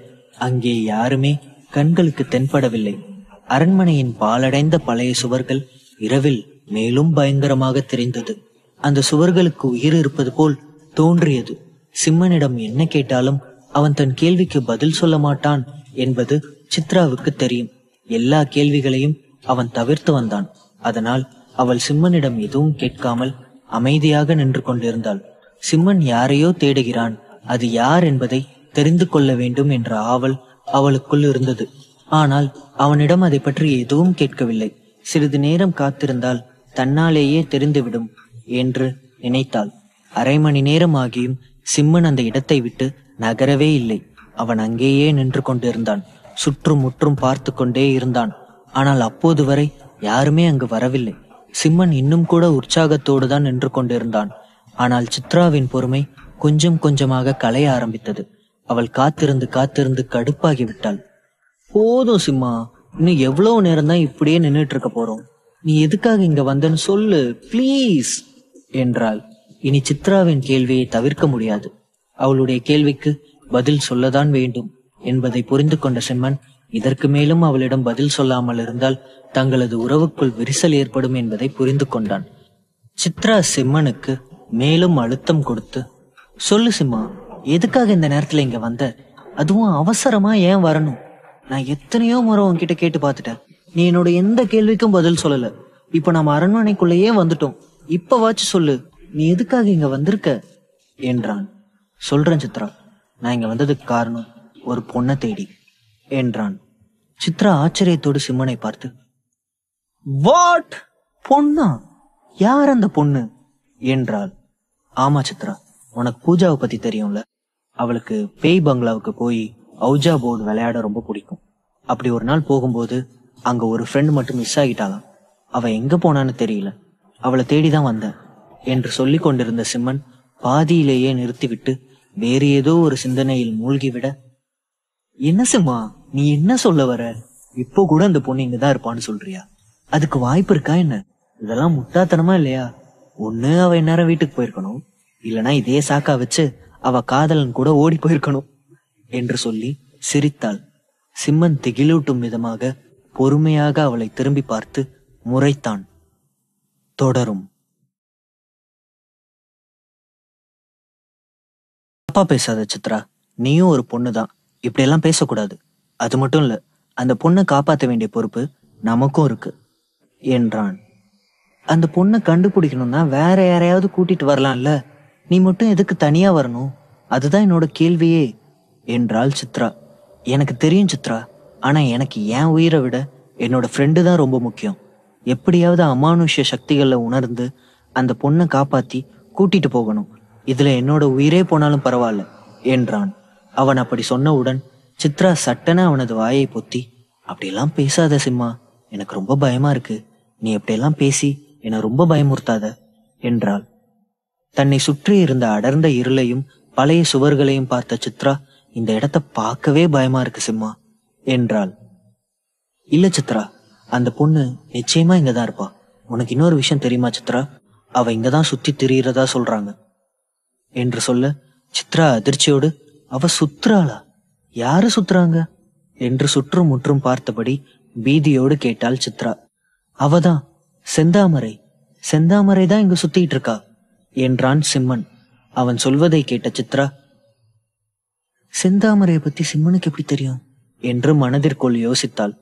அங்கே யாருமே கண்களுக்கு தென்படவில்லை. அரண்மனையின் பாலடைந்த பழைய சுவர்கள் இரவில் மேலும் பயங்கரமாக தெரிந்தது. அந்த சுவர்களுக்கு உயிர் இருப்பது போல் தோன்றியது. சிம்மனிடம் என்ன கேட்டாலும் அவன் தன் கேள்விக்கு பதில் சொல்ல மாட்டான் என்பது சித்ராவுக்கு தெரியும். எல்லா கேள்விகளையும் அவன் தவிர்த்து வந்தான். அதனால் அவள் சிம்மனிடம் எதுவும் கேட்காமல் அமைதியாக நின்று கொண்டிருந்தாள். சிம்மன் யாரையோ தேடுகிறான். அது யார் என்பதை தெரிந்து கொள்ள வேண்டும் என்ற ஆவல் அவளுக்குள் இருந்தது. ஆனால் அவனிடம் அதை பற்றி எதுவும் கேட்கவில்லை. சிறிது நேரம் காத்திருந்தால் தன்னாலேயே தெரிந்துவிடும் என்று நினைத்தாள். 1/2 மணி நேரம் ஆகியும் சிம்மன் அந்த இடத்தை விட்டு நகரவே இல்லை. அவன் அங்கேயே நின்று கொண்டிருந்தான். சுற்றும் முற்றும் பார்த்து கொண்டே இருந்தான். ஆனால் அப்போது வரை யாருமே அங்கு வரவில்லை. சிம்மன் இன்னும் கூட உற்சாகத்தோடு தான் நின்று கொண்டிருந்தான். ஆனால் சித்ராவின் பொறுமை கொஞ்சம் கொஞ்சமாக கலைய ஆரம்பித்தது. அவள் காத்திருந்து காத்திருந்து கடுப்பாகி விட்டாள். போதும் சிம்மா, இன்னும் எவ்வளவு நேரம் தான் இப்படியே நின்றுட்டு இருக்க போறோம். நீ எதுக்காக இங்க வந்தன்னு சொல்லு பிளீஸ் என்றாள். இனி சித்ராவின் கேள்வியை தவிர்க்க முடியாது. அவளுடைய கேள்விக்கு பதில் சொல்லதான் வேண்டும் என்பதை புரிந்து கொண்ட சிம்மன் இதற்கு மேலும் அவளிடம் பதில் சொல்லாமல் இருந்தால் தங்களது உறவுக்குள் விரிசல் ஏற்படும் என்பதை புரிந்து கொண்டான். சித்ரா சிம்மனுக்கு மேலும் அழுத்தம் கொடுத்து, சொல்லு சிம்மா, எதுக்காக இந்த நேரத்துல இங்க வந்த? அதுவும் அவசரமா ஏன் வரணும்? நான் எத்தனையோ முறை உன்கிட்ட கேட்டு பார்த்துட்டேன். நீ என்னோட எந்த கேள்விக்கும் பதில் சொல்லல. இப்ப நம்ம அரண்மனைக்குள்ளேயே வந்துட்டோம். இப்ப வாச்சு சொல்லு, நீ எதுக்காக இங்க வந்திருக்க என்றான். சொல்றேன் சித்ரா, நான் இங்க வந்ததுக்கு காரணம் ஒரு பொண்ணை தேடி என்றான். சித்ரா ஆச்சரியத்தோடு சிம்மனை பார்த்து, வாட், பொண்ணா? யார் அந்த பொண்ணு என்றாள். ஆமா சித்ரா, உனக்கு பூஜாவை பத்தி தெரியும்ல, அவளுக்கு பேய் பங்களாவுக்கு போய் அவுஜா போர்டு விளையாட ரொம்ப பிடிக்கும். அப்படி ஒரு நாள் போகும்போது அங்க ஒரு ஃப்ரெண்ட் மட்டும் மிஸ் ஆகிட்டாளாம். அவ எங்க போனான்னு தெரியல, அவளை தேடிதான் வந்தேன் என்று சொல்லி கொண்டிருந்த சிம்மன் பாதியிலேயே நிறுத்திவிட்டு வேறு ஏதோ ஒரு சிந்தனையில் மூழ்கிவிட, என்ன சிம்மா நீ என்ன சொல்ல வர? இப்போ கூட அந்த பொண்ணு இங்கதான் இருப்பான்னு சொல்றியா? அதுக்கு வாய்ப்பு இருக்கா என்ன? இதெல்லாம் முட்டாத்தனமா இல்லையா? ஒண்ணு அவ இந்நேரம் வீட்டுக்கு போயிருக்கணும், இல்லனா இதே சாக்கா வச்சு அவ காதலன் கூட ஓடி போயிருக்கணும் என்று சொல்லி சிரித்தாள். சிம்மன் திகிலூட்டும் விதமாக பொறுமையாக அவளை திரும்பி பார்த்து முறைத்தான். தொடரும். தப்பா பேசாத சித்ரா, நீயும் ஒரு பொண்ணுதான், இப்படியெல்லாம் பேசக்கூடாது. அது மட்டும் இல்ல, அந்த பொண்ணை காப்பாற்ற வேண்டிய பொறுப்பு நமக்கும் இருக்கு என்றான். அந்த பொண்ணை கண்டுபிடிக்கணும்னா வேற யாரையாவது கூட்டிட்டு வரலாம்ல, நீ மட்டும் எதுக்கு தனியா வரணும்? அதுதான் என்னோட கேள்வியே என்றாள் சித்ரா. எனக்கு தெரியும் சித்ரா, ஆனா எனக்கு என் உயிரை விட என்னோட ஃப்ரெண்டு தான் ரொம்ப முக்கியம். எப்படியாவது அமானுஷ்ய சக்திகளை உணர்ந்து அந்த பொண்ணை காப்பாத்தி கூட்டிட்டு போகணும். இதுல என்னோட உயிரே போனாலும் பரவாயில்ல என்றான். அவன் அப்படி சொன்னவுடன் சித்ரா சட்டென அவனது வாயை பொத்தி, அப்படியெல்லாம் பேசாத சிம்மா, எனக்கு ரொம்ப பயமா இருக்கு, நீ அப்படியெல்லாம் பேசி என்னை ரொம்ப பயமுறுத்தாத என்றாள். தன்னை சுற்றி இருந்த அடர்ந்த இருளையும் பழைய சுவர்களையும் பார்த்த சித்ரா, இந்த இடத்த பார்க்கவே பயமா இருக்கு சிம்மா என்றாள். இல்ல சித்ரா, அந்த பொண்ணு நிச்சயமா இங்கதான் இருப்பா. உனக்கு இன்னொரு விஷயம் தெரியுமா சித்ரா? அவ இங்கதான் சுத்தி திரியிறதா சொல்றாங்க என்று சொல்ல, சித்ரா அதிர்ச்சியோடு, அவ சுத்துறாளா? யாரு சுத்துறாங்க என்று சுற்றும் முற்றும் பார்த்தபடி பீதியோடு கேட்டாள் சித்ரா. அவதான் செந்தாமரை, செந்தாமரை தான் இங்க சுத்திட்டு இருக்கா என்றான் சிம்மன். அவன் சொல்வதை கேட்ட சித்ரா, செந்தாமரையை பத்தி சிம்மனுக்கு எப்படி தெரியும் என்று மனதிற்குள் யோசித்தாள்.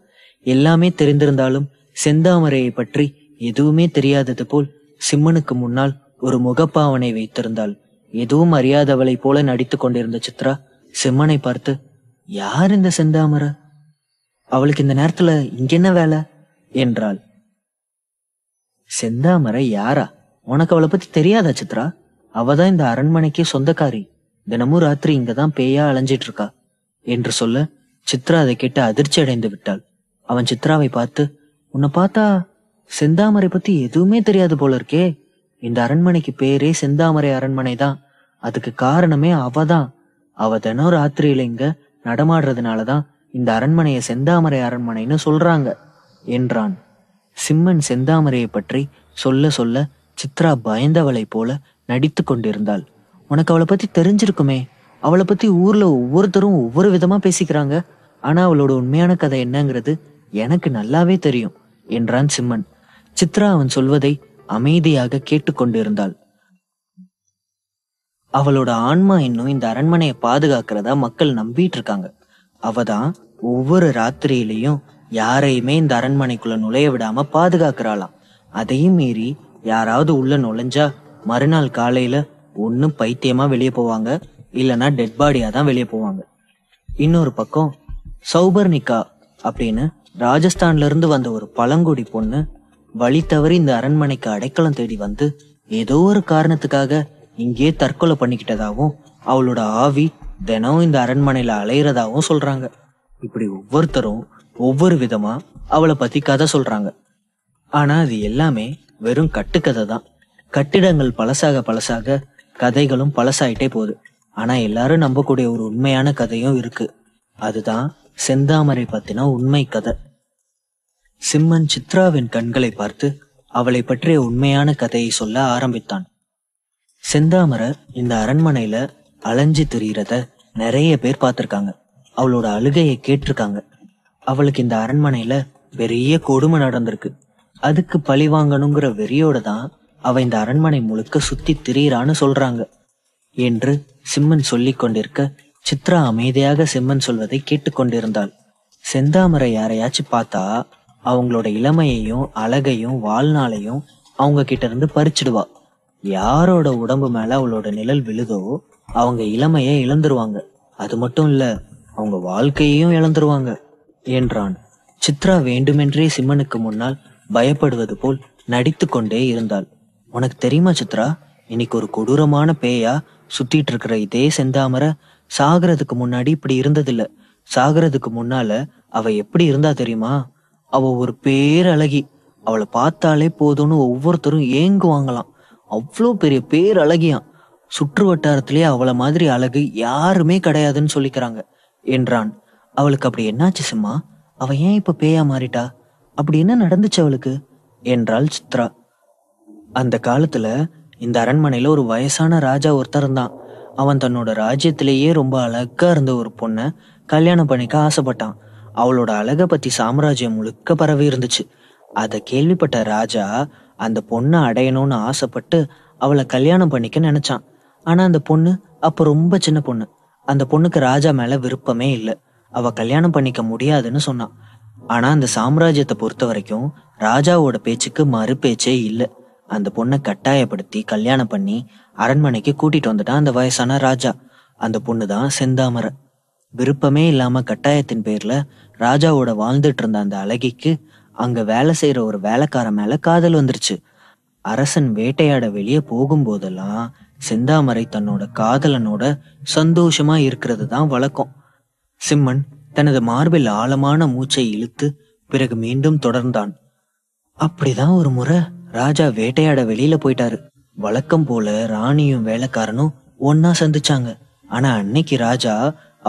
எல்லாமே தெரிந்திருந்தாலும் செந்தாமரையை பற்றி எதுவுமே தெரியாதது போல் சிம்மனுக்கு முன்னால் ஒரு முகப்பாவனை வைத்திருந்தாள். எதுவும் அறியாதவளை போல நடித்து கொண்டிருந்த சித்ரா சிம்மனை பார்த்து, யார் இந்த செந்தாமரை? அவளுக்கு இந்த நேரத்துல இங்க என்ன வேலை என்றாள். செந்தாமரை யாரா? உனக்கு அவளை பத்தி தெரியாதா சித்ரா? அவதான் இந்த அரண்மனைக்கே சொந்தக்காரி, தினமும் ராத்திரி இங்கதான் பேயா அலைஞ்சிட்டு இருக்கா என்று சொல்ல, சித்ரா அதை கேட்டு அதிர்ச்சி அடைந்து விட்டாள். அவன் சித்ராவை பார்த்து, உன்னை பார்த்தா செந்தாமரை பத்தி எதுவுமே தெரியாது போல இருக்கே. இந்த அரண்மனைக்கு பேரே செந்தாமரை அரண்மனை தான். அதுக்கு காரணமே அவதான். அவ தினம் ராத்திரியில இங்க நடமாடுறதுனாலதான் இந்த அரண்மனைய செந்தாமரை அரண்மனைன்னு சொல்றாங்க என்றான். சிம்மன் செந்தாமரையை பற்றி சொல்ல சொல்ல சித்ரா பயந்தவளை போல நடித்து கொண்டிருந்தாள். உனக்கு அவளை பத்தி தெரிஞ்சிருக்குமே, அவளை பத்தி ஊர்ல ஒவ்வொருத்தரும் ஒவ்வொரு விதமா பேசிக்கிறாங்க, ஆனா அவளோட உண்மையான கதை என்னங்கிறது எனக்கு நல்லாவே தெரியும் என்றான் சிம்மன். சித்ரா அவன் சொல்வதை அமைதியாக கேட்டுக்கொண்டிருந்தாள். அவளோட ஆன்மா இன்னும் இந்த அரண்மனையை பாதுகாக்கிறதா மக்கள் நம்பிட்டு இருக்காங்க. அவதான் ஒவ்வொரு ராத்திரியிலையும் யாரையுமே இந்த அரண்மனைக்குள்ள நுழைய விடாம பாதுகாக்கிறாளாம். அதையும் மீறி யாராவது உள்ள நுழைஞ்சா மறுநாள் காலையில ஒண்ணு பைத்தியமா வெளியே போவாங்க, இல்லைன்னா டெட் பாடியா தான் வெளியே போவாங்க. இன்னொரு பக்கம் சௌபர்ணிகா அப்படின்னு ராஜஸ்தான்ல இருந்து வந்த ஒரு பழங்குடி பொண்ணு வழி தவறி இந்த அரண்மனைக்கு அடைக்கலம் தேடி வந்து ஏதோ ஒரு காரணத்துக்காக இங்கே தற்கொலை பண்ணிக்கிட்டதாவும் அவளோட ஆவி தினம் இந்த அரண்மனையில அலையிறதாவும் சொல்றாங்க. இப்படி ஒவ்வொருத்தரும் ஒவ்வொரு விதமா அவளை பத்தி கதை சொல்றாங்க. ஆனா அது எல்லாமே வெறும் கட்டுக்கதை தான். கட்டிடங்கள் பழசாக பழசாக கதைகளும் பழசாயிட்டே போகுது. ஆனா எல்லாரும் நம்பக்கூடிய ஒரு உண்மையான கதையும் இருக்கு. அதுதான் செந்தாமரை பத்தின உண்மை கதை. சிம்மன் சித்ராவின் கண்களை பார்த்து அவளை பற்றிய உண்மையான கதையை சொல்ல ஆரம்பித்தான். செந்தாமரை இந்த அரண்மனையில அலைஞ்சு திரியிறத நிறைய பேர் பார்த்திருக்காங்க. அவளோட அழுகையை கேட்டிருக்காங்க. அவளுக்கு இந்த அரண்மனையில பெரிய கொடுமை நடந்திருக்கு. அதுக்கு பழி வாங்கணுங்கிற வெறியோட தான் அவ இந்த அரண்மனை முழுக்க சுத்தி திரியிறான்னு சொல்றாங்க என்று சிம்மன் சொல்லிக் கொண்டிருக்க, சித்ரா அமைதியாக சிம்மன் சொல்வதை கேட்டுக்கொண்டிருந்தாள். செந்தாமரை யாரையாச்சும் பார்த்தா அவங்களோட இளமையையும் அழகையும் வாழ்நாளையும் அவங்க கிட்ட இருந்து பறிச்சிடுவா. யாரோட உடம்பு மேல அவளோட நிழல் விழுதோ அவங்க இளமையை இழந்துருவாங்க. அது மட்டும் இல்ல, அவங்க வாழ்க்கையையும் இழந்துருவாங்க என்றான். சித்ரா வேண்டுமென்றே சிம்மனுக்கு முன்னால் பயப்படுவது போல் நடித்து கொண்டே இருந்தாள். உனக்கு தெரியுமா சித்ரா, இன்னைக்கு ஒரு கொடூரமான பேயா சுத்திட்டு இருக்கிற இதே செந்தாமரை சாகிறதுக்கு முன்னாடி இப்படி இருந்ததில்ல. சாகிறதுக்கு முன்னால அவ எப்படி இருந்தா தெரியுமா? அவ ஒரு பேரழகி. அவளை பார்த்தாலே போதும்னு ஒவ்வொருத்தரும் ஏங்குவாங்களாம். அவ்வளோ பெரிய பேரழகியாம். சுற்று வட்டாரத்திலேயே அவளை மாதிரி அழகு யாருமே கிடையாதுன்னு சொல்லிக்கிறாங்க என்றான். அவளுக்கு அப்படி என்னாச்சு சிம்மா? அவ ஏன் இப்ப பேயா மாறிட்டா? அப்படி என்ன நடந்துச்சு அவளுக்கு என்றாள் சித்ரா. அந்த காலத்துல இந்த அரண்மனையில ஒரு வயசான ராஜா ஒருத்தர் இருந்தான். அவன் தன்னோட ராஜ்யத்திலேயே ரொம்ப அழகா இருந்த ஒரு பொண்ணை கல்யாணம் பண்ணிக்க ஆசைப்பட்டான். அவளோட அழகை பத்தி சாம்ராஜ்யம் முழுக்க பரவி இருந்துச்சு. அதை கேள்விப்பட்ட ராஜா அந்த பொண்ணை அடையணும்னு ஆசைப்பட்டு அவளை கல்யாணம் பண்ணிக்க நினைச்சான். ஆனா அந்த பொண்ணு அப்ப ரொம்ப சின்ன பொண்ணு. அந்த பொண்ணுக்கு ராஜா மேல விருப்பமே இல்லை. அவ கல்யாணம் பண்ணிக்க முடியாதுன்னு சொன்னான். ஆனா அந்த சாம்ராஜ்யத்தை பொறுத்த வரைக்கும் ராஜாவோட பேச்சுக்கு மறு பேச்சே இல்லை. அந்த பொண்ணை கட்டாயப்படுத்தி கல்யாணம் பண்ணி அரண்மனைக்கு கூட்டிட்டு வந்துட்டான் அந்த வயசான ராஜா. அந்த பொண்ணுதான் செந்தாமரை. விருப்பமே இல்லாம கட்டாயத்தின் பேர்ல ராஜாவோட வாழ்ந்துட்டு இருந்த அந்த அழகிக்கு அங்க வேலை செய்யற ஒரு வேலைக்கார மேல காதல் வந்துருச்சு. அரசன் வேட்டையாட வெளியே போகும்போதெல்லாம் செந்தாமரை தன்னோட காதலனோட சந்தோஷமா இருக்கிறது தான் வழக்கம். சிம்மன் தனது மார்பில் ஆழமான மூச்சை இழுத்து பிறகு மீண்டும் தொடர்ந்தான். அப்படிதான் ஒரு முறை ராஜா வேட்டையாட வெளியில போயிட்டாரு. வழக்கம் போல ராணியும் வேலைக்காரனும் ஒன்னா சந்திச்சாங்க. ஆனா அன்னைக்கு ராஜா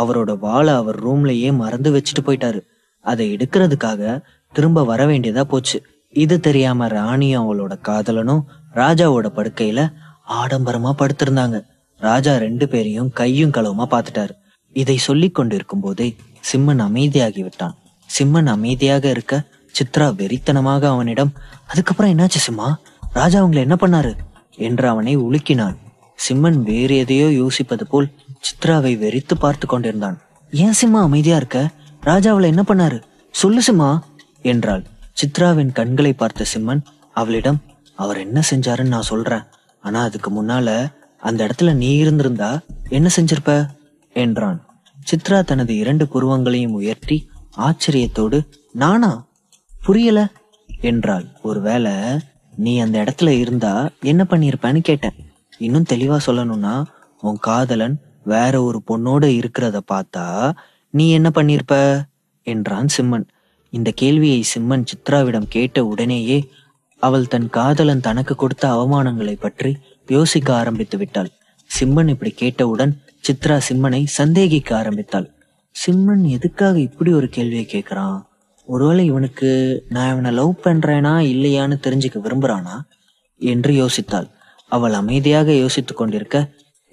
அவரோட வாளை அவர் ரூம்லயே மறந்து வச்சுட்டு போயிட்டாரு. அதை எடுக்கிறதுக்காக திரும்ப வர வேண்டியதா போச்சு. இது தெரியாம ராணியும் அவளோட காதலனும் ராஜாவோட படுக்கையில ஆடம்பரமா படுத்திருந்தாங்க. ராஜா 2 பேரையும் கையும் களவுமா பார்த்துட்டாரு. இதை சொல்லி கொண்டிருக்கும் போதே சிம்மன் அமைதியாகி விட்டான். சிம்மன் அமைதியாக இருக்க சித்ரா வெறித்தனமாக அவனிடம், அதுக்கப்புறம் என்னாச்சு சிம்மா? ராஜா அவங்களை என்ன பண்ணாரு என்று அவனை உலுக்கினான். சிம்மன் வேறு எதையோ யோசிப்பது போல் சித்ராவை வெறித்து பார்த்து கொண்டிருந்தான். ஏன் சிம்மா அமைதியா இருக்க? ராஜா அவளை என்ன பண்ணாரு? சொல்லு சிம்மா என்றாள். சித்ராவின் கண்களை பார்த்த சிம்மன் அவளிடம், அவர் என்ன செஞ்சாருன்னு நான் சொல்றேன். ஆனா அதுக்கு முன்னால அந்த இடத்துல நீ இருந்திருந்தா என்ன செஞ்சிருப்ப என்றான். சித்ரா தனது 2 புருவங்களையும் உயர்த்தி ஆச்சரியத்தோடு, நானா? புரியல என்றாள். ஒருவேளை நீ அந்த இடத்துல இருந்தா என்ன பண்ணிருப்பேன்னு கேட்டேன். இன்னும் தெளிவா சொல்லணும்னா, உன் காதலன் வேற ஒரு பொண்ணோட இருக்கிறத பார்த்தா நீ என்ன பண்ணிருப்ப என்றான் சிம்மன். இந்த கேள்வியை சிம்மன் சித்ராவிடம் கேட்ட உடனேயே அவள் தன் காதலன் தனக்கு கொடுத்த அவமானங்களை பற்றி யோசிக்க ஆரம்பித்து விட்டாள். சிம்மன் இப்படி கேட்டவுடன் சித்ரா சிம்மனை சந்தேகிக்க ஆரம்பித்தாள். சிம்மன் எதுக்காக இப்படி ஒரு கேள்வியை கேட்கிறான்? ஒருவேளை இவனுக்கு நான் இவனை லவ் பண்றேனா இல்லையான்னு தெரிஞ்சுக்க விரும்புறானா என்று யோசித்தாள். அவள் அமைதியாக யோசித்துக் கொண்டிருக்க,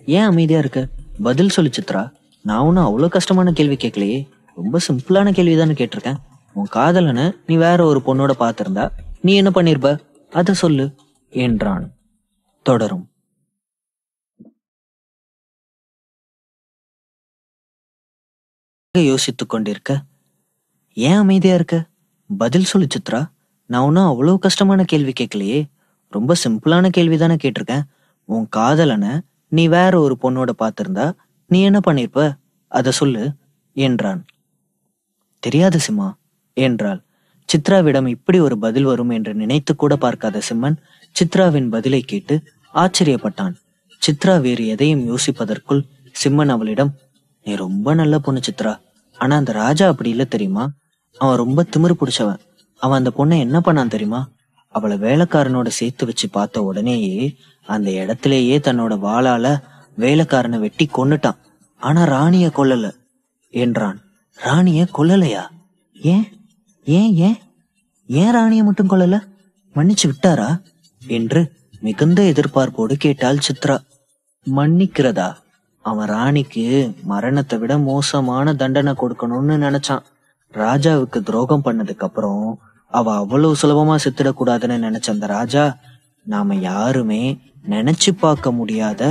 ஏன் அமைதியா இருக்க? பதில் சொல்லு சித்ரா. நான் ஒன்னும் அவ்வளவு கஷ்டமான கேள்வி கேட்கலையே, ரொம்ப சிம்பிளான கேள்விதானு கேட்டிருக்கேன். உன் காதலனை நீ வேற ஒரு பொண்ணோட பார்த்திருந்தா நீ என்ன பண்ணிருப்ப? அத சொல்லு என்றான். தொடரும். யோசித்துக் கொண்டிருக்க, ஏன் அமைதியா இருக்க? பதில் சொல்லு சித்ரா. நான் ஒன்னும் அவ்வளவு கஷ்டமான கேள்வி கேட்கலையே, ரொம்ப சிம்பிளான கேள்விதானே கேட்டிருக்கேன். உன் காதலனை நீ வேற ஒரு பொண்ணோட பார்த்திருந்தா நீ என்ன பண்ணிருப்ப? அத சொல்லு என்றான். தெரியாது சிம்மா என்றாள். சித்ராவிடம் இப்படி ஒரு பதில் வரும் என்று நினைத்து கூட பார்க்காத சிம்மன் சித்ராவின் பதிலை கேட்டு ஆச்சரியப்பட்டான். சித்ரா வேறு எதையும் யோசிப்பதற்குள் சிம்மன் அவளிடம், நீ ரொம்ப நல்ல பொண்ணு சித்ரா. ஆனா அந்த ராஜா அப்படி இல்ல தெரியுமா? அவன் ரொம்ப திமிரு பிடிச்சவன். அவன் அந்த பொண்ணை என்ன பண்ணான் தெரியுமா? அவளை வேலைக்காரனோட சேர்த்து வச்சு பார்த்த உடனேயே அந்த இடத்திலேயே தன்னோட வாளால வேலைக்காரனை வெட்டி கொன்னுட்டான். ஆனா ராணிய கொல்லல என்றான். ராணிய கொல்லலையா? ஏன் ஏன் ஏன் ஏன் ராணிய மட்டும் கொல்லல? மன்னிச்சு விட்டாரா என்று மிகுந்த எதிர்பார்ப்போடு கேட்டாள் சித்ரா. மன்னிக்கிறதா? அவன் ராணிக்கு மரணத்தை விட மோசமான தண்டனை கொடுக்கணும்னு நினைச்சான். ராஜாவுக்கு துரோகம் பண்ணதுக்கு அப்புறம் அவ அவ்வளவு சுலபமா செத்துடக்கூடாதுன்னு நினைச்ச அந்த ராஜா நாம யாருமே நினைச்சு பார்க்க முடியாத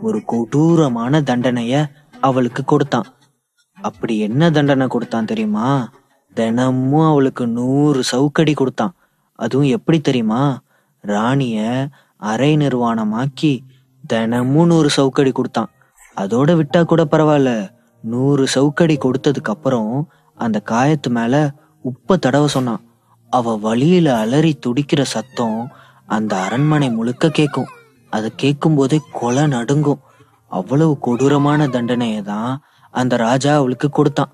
ஒரு கொடூரமான தண்டனைய அவளுக்கு கொடுத்தான். அப்படி என்ன தண்டனை கொடுத்தான் தெரியுமா? தினமும் அவளுக்கு 100 சவுக்கடி கொடுத்தான். அதுவும் எப்படி தெரியுமா? ராணிய அரை நிர்வாணமாக்கி தினமும் 100 சவுக்கடி கொடுத்தான். அதோட விட்டா கூட பரவாயில்ல, 100 சவுக்கடி கொடுத்ததுக்கு அப்புறம் அந்த காயத்து மேல உப்ப தடவ சொன்னான். அவ வழியில அலறி துடிக்கிற சத்தம் அந்த அரண்மனை முழுக்க கேக்கும். அதை கேட்கும் போதே கொலை நடுங்கும். அவ்வளவு கொடூரமான தண்டனையை தான் அந்த ராஜா அவளுக்கு கொடுத்தான்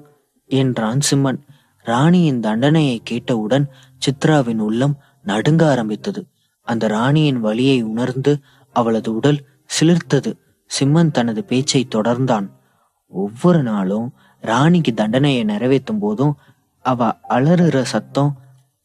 என்றான் சிம்மன். ராணியின் தண்டனையை கேட்டவுடன் சித்ராவின் உள்ளம் நடுங்க ஆரம்பித்தது. அந்த ராணியின் வலியை உணர்ந்து அவளது உடல் சிலிர்த்தது. சிம்மன் தனது பேச்சை தொடர்ந்தான். ஒவ்வொரு நாளும் ராணிக்கு தண்டனையை நிறைவேற்றும் போதும் அவ அலறுற சத்தம்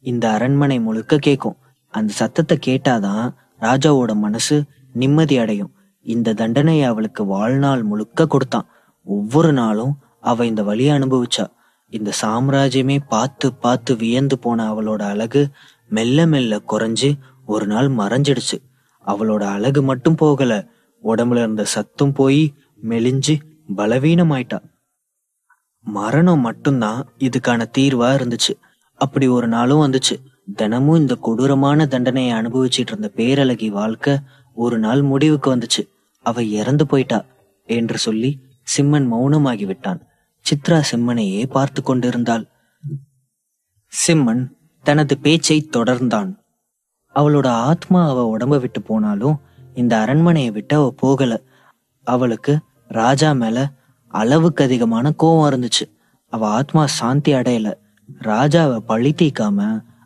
இந்த அரண்மனை முழுக்க கேட்கும். அந்த சத்தத்தை கேட்டாதான் ராஜாவோட மனசு நிம்மதி அடையும். இந்த தண்டனையை அவளுக்கு வாழ்நாள் முழுக்க கொடுத்தான். ஒவ்வொரு நாளும் அவ இந்த வலியை அனுபவிச்சா. இந்த சாம்ராஜ்யமே பார்த்து பார்த்து வியந்து போன அவளோட அழகு மெல்ல மெல்ல குறைஞ்சு ஒரு நாள் மறைஞ்சிடுச்சு. அவளோட அழகு மட்டும் போகல, உடம்புல இருந்த சத்தும் போய் மெலிஞ்சு பலவீனமாயிட்டா. மரணம் மட்டும்தான் இதுக்கான தீர்வா இருந்துச்சு. அப்படி ஒரு நாளும் வந்துச்சு. தினமும் இந்த கொடூரமான தண்டனையை அனுபவிச்சிட்டு இருந்த பேரழகி வாழ்க்கை ஒரு நாள் முடிவுக்கு வந்துச்சு. அவ இறந்து போயிட்டா என்று சொல்லி சிம்மன் மௌனமாகி விட்டான். சித்ரா சிம்மனையே பார்த்து கொண்டிருந்தாள். சிம்மன் தனது பேச்சை தொடர்ந்தான். அவளோட ஆத்மா அவ உடம்ப விட்டு போனாலும் இந்த அரண்மனையை விட்டு அவ போகல. அவளுக்கு ராஜா மேல அளவுக்கு அதிகமான கோபம் இருந்துச்சு. அவ ஆத்மா சாந்தி அடையல. ராஜாவை பழி தீக்காம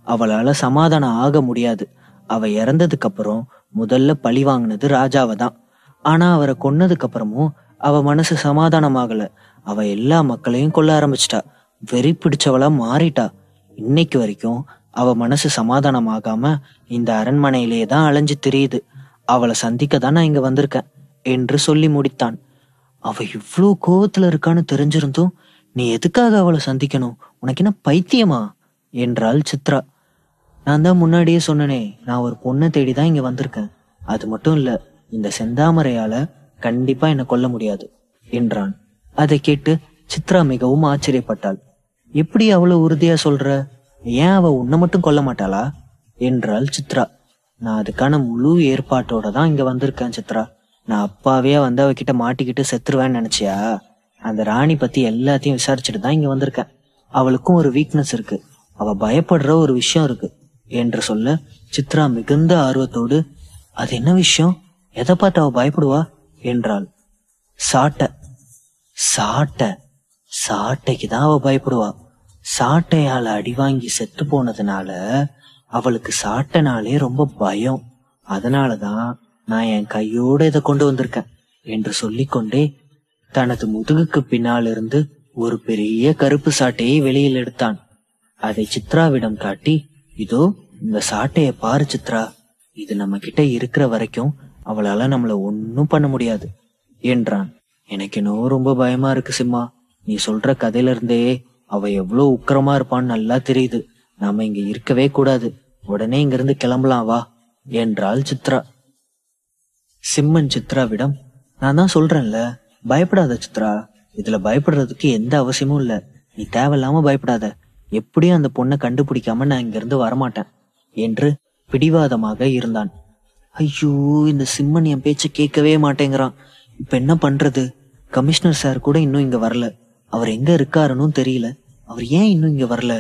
அவளால சமாதானம் ஆக முடியாது. அவ இறந்ததுக்கு அப்புறம் முதல்ல பழி வாங்கினது ராஜாவை தான். ஆனா அவரை கொன்னதுக்கு அப்புறமும் அவ மனசு சமாதானமாகல. அவ எல்லா மக்களையும் கொல்ல ஆரம்பிச்சிட்டா. வெறி பிடிச்சவளா மாறிட்டா. இன்னைக்கு வரைக்கும் அவ மனசு சமாதானமாகாம இந்த அரண்மனையிலேயே தான் அலைஞ்சு திரியுது. அவளை சந்திக்க தான் நான் இங்க வந்திருக்கேன் என்று சொல்லி முடித்தான். அவ இவ்வளவு கோவத்துல இருக்கான்னு தெரிஞ்சிருந்தும் நீ எதுக்காக அவளை சந்திக்கணும்? உனக்கு என்ன பைத்தியமா என்றாள் சித்ரா. நான் தான் முன்னாடியே சொன்னனே, நான் ஒரு பொண்ணை தேடிதான் இங்க வந்திருக்கேன். அது மட்டும் இல்ல, இந்த செந்தாமரையால கண்டிப்பா என்ன கொல்ல முடியாது என்றான். அதை கேட்டு சித்ரா மிகவும் ஆச்சரியப்பட்டாள். எப்படி அவ்வளவு உறுதியா சொல்ற? ஏன் அவ உன்னை மட்டும் கொல்ல மாட்டாளா என்றாள் சித்ரா. நான் அதுக்கான முழு ஏற்பாட்டோட தான் இங்க வந்திருக்கேன் சித்ரா. நான் அப்பாவே வந்து அவகிட்ட மாட்டிக்கிட்டு செத்துருவேன்னு நினைச்சியா? அந்த ராணி பத்தி எல்லாத்தையும் விசாரிச்சுட்டு தான் இங்க வந்திருக்கேன். அவளுக்கும் ஒரு வீக்னஸ் இருக்கு. அவ பயப்படுற ஒரு விஷயம் இருக்கு என்று சொல்ல சித்ரா மிகுந்த ஆர்வத்தோடு, அது என்ன விஷயம்? எதை பார்த்து அவ பயப்படுவா என்றாள். சாட்டை. சாட்டை சாட்டைக்குதான் அவ பயப்படுவா. சாட்டையால அடி வாங்கி செத்து போனதுனால அவளுக்கு சாட்டைனாலே ரொம்ப பயம். அதனாலதான் நான் என் கையோட இதை கொண்டு வந்திருக்கேன் என்று சொல்லிக்கொண்டே தனது முதுகுக்கு பின்னால் இருந்து ஒரு பெரிய கருப்பு சாட்டையை வெளியில் எடுத்தான். அதை சித்ராவிடம் காட்டி, இதோ இந்த சாட்டைய பாரு சித்ரா, இது நம்ம கிட்ட இருக்கிற வரைக்கும் அவளால நம்மள ஒன்னும் பண்ண முடியாது என்றான். எனக்கு இன்னும் ரொம்ப பயமா இருக்கு சிம்மா. நீ சொல்ற கதையில இருந்தே அவ எவ்வளவு உக்கிரமா இருப்பான்னு நல்லா தெரியுது. நாம இங்க இருக்கவே கூடாது. உடனே இங்க இருந்து கிளம்பலாம் வா என்றாள் சித்ரா. சிம்மன் சித்ராவிடம், நான் தான் சொல்றேன்ல, பயப்படாத சித்ரா. இதுல பயப்படுறதுக்கு எந்த அவசியமும் இல்ல. நீ தேவையில்லாம பயப்படாத. எப்படியும் அந்த பொண்ணை கண்டுபிடிக்காம நான் இங்க இருந்து வரமாட்டேன் என்று பிடிவாதமாக இருந்தான். ஐயோ, இந்த சிம்மன் என் பேச்ச கேட்கவே மாட்டேங்கிறான். இப்ப என்ன பண்றது? கமிஷனர் சார் கூட இன்னும் இங்க வரல. அவர் எங்க இருக்காருன்னு தெரியல. அவர் ஏன் இன்னும் இங்க வரல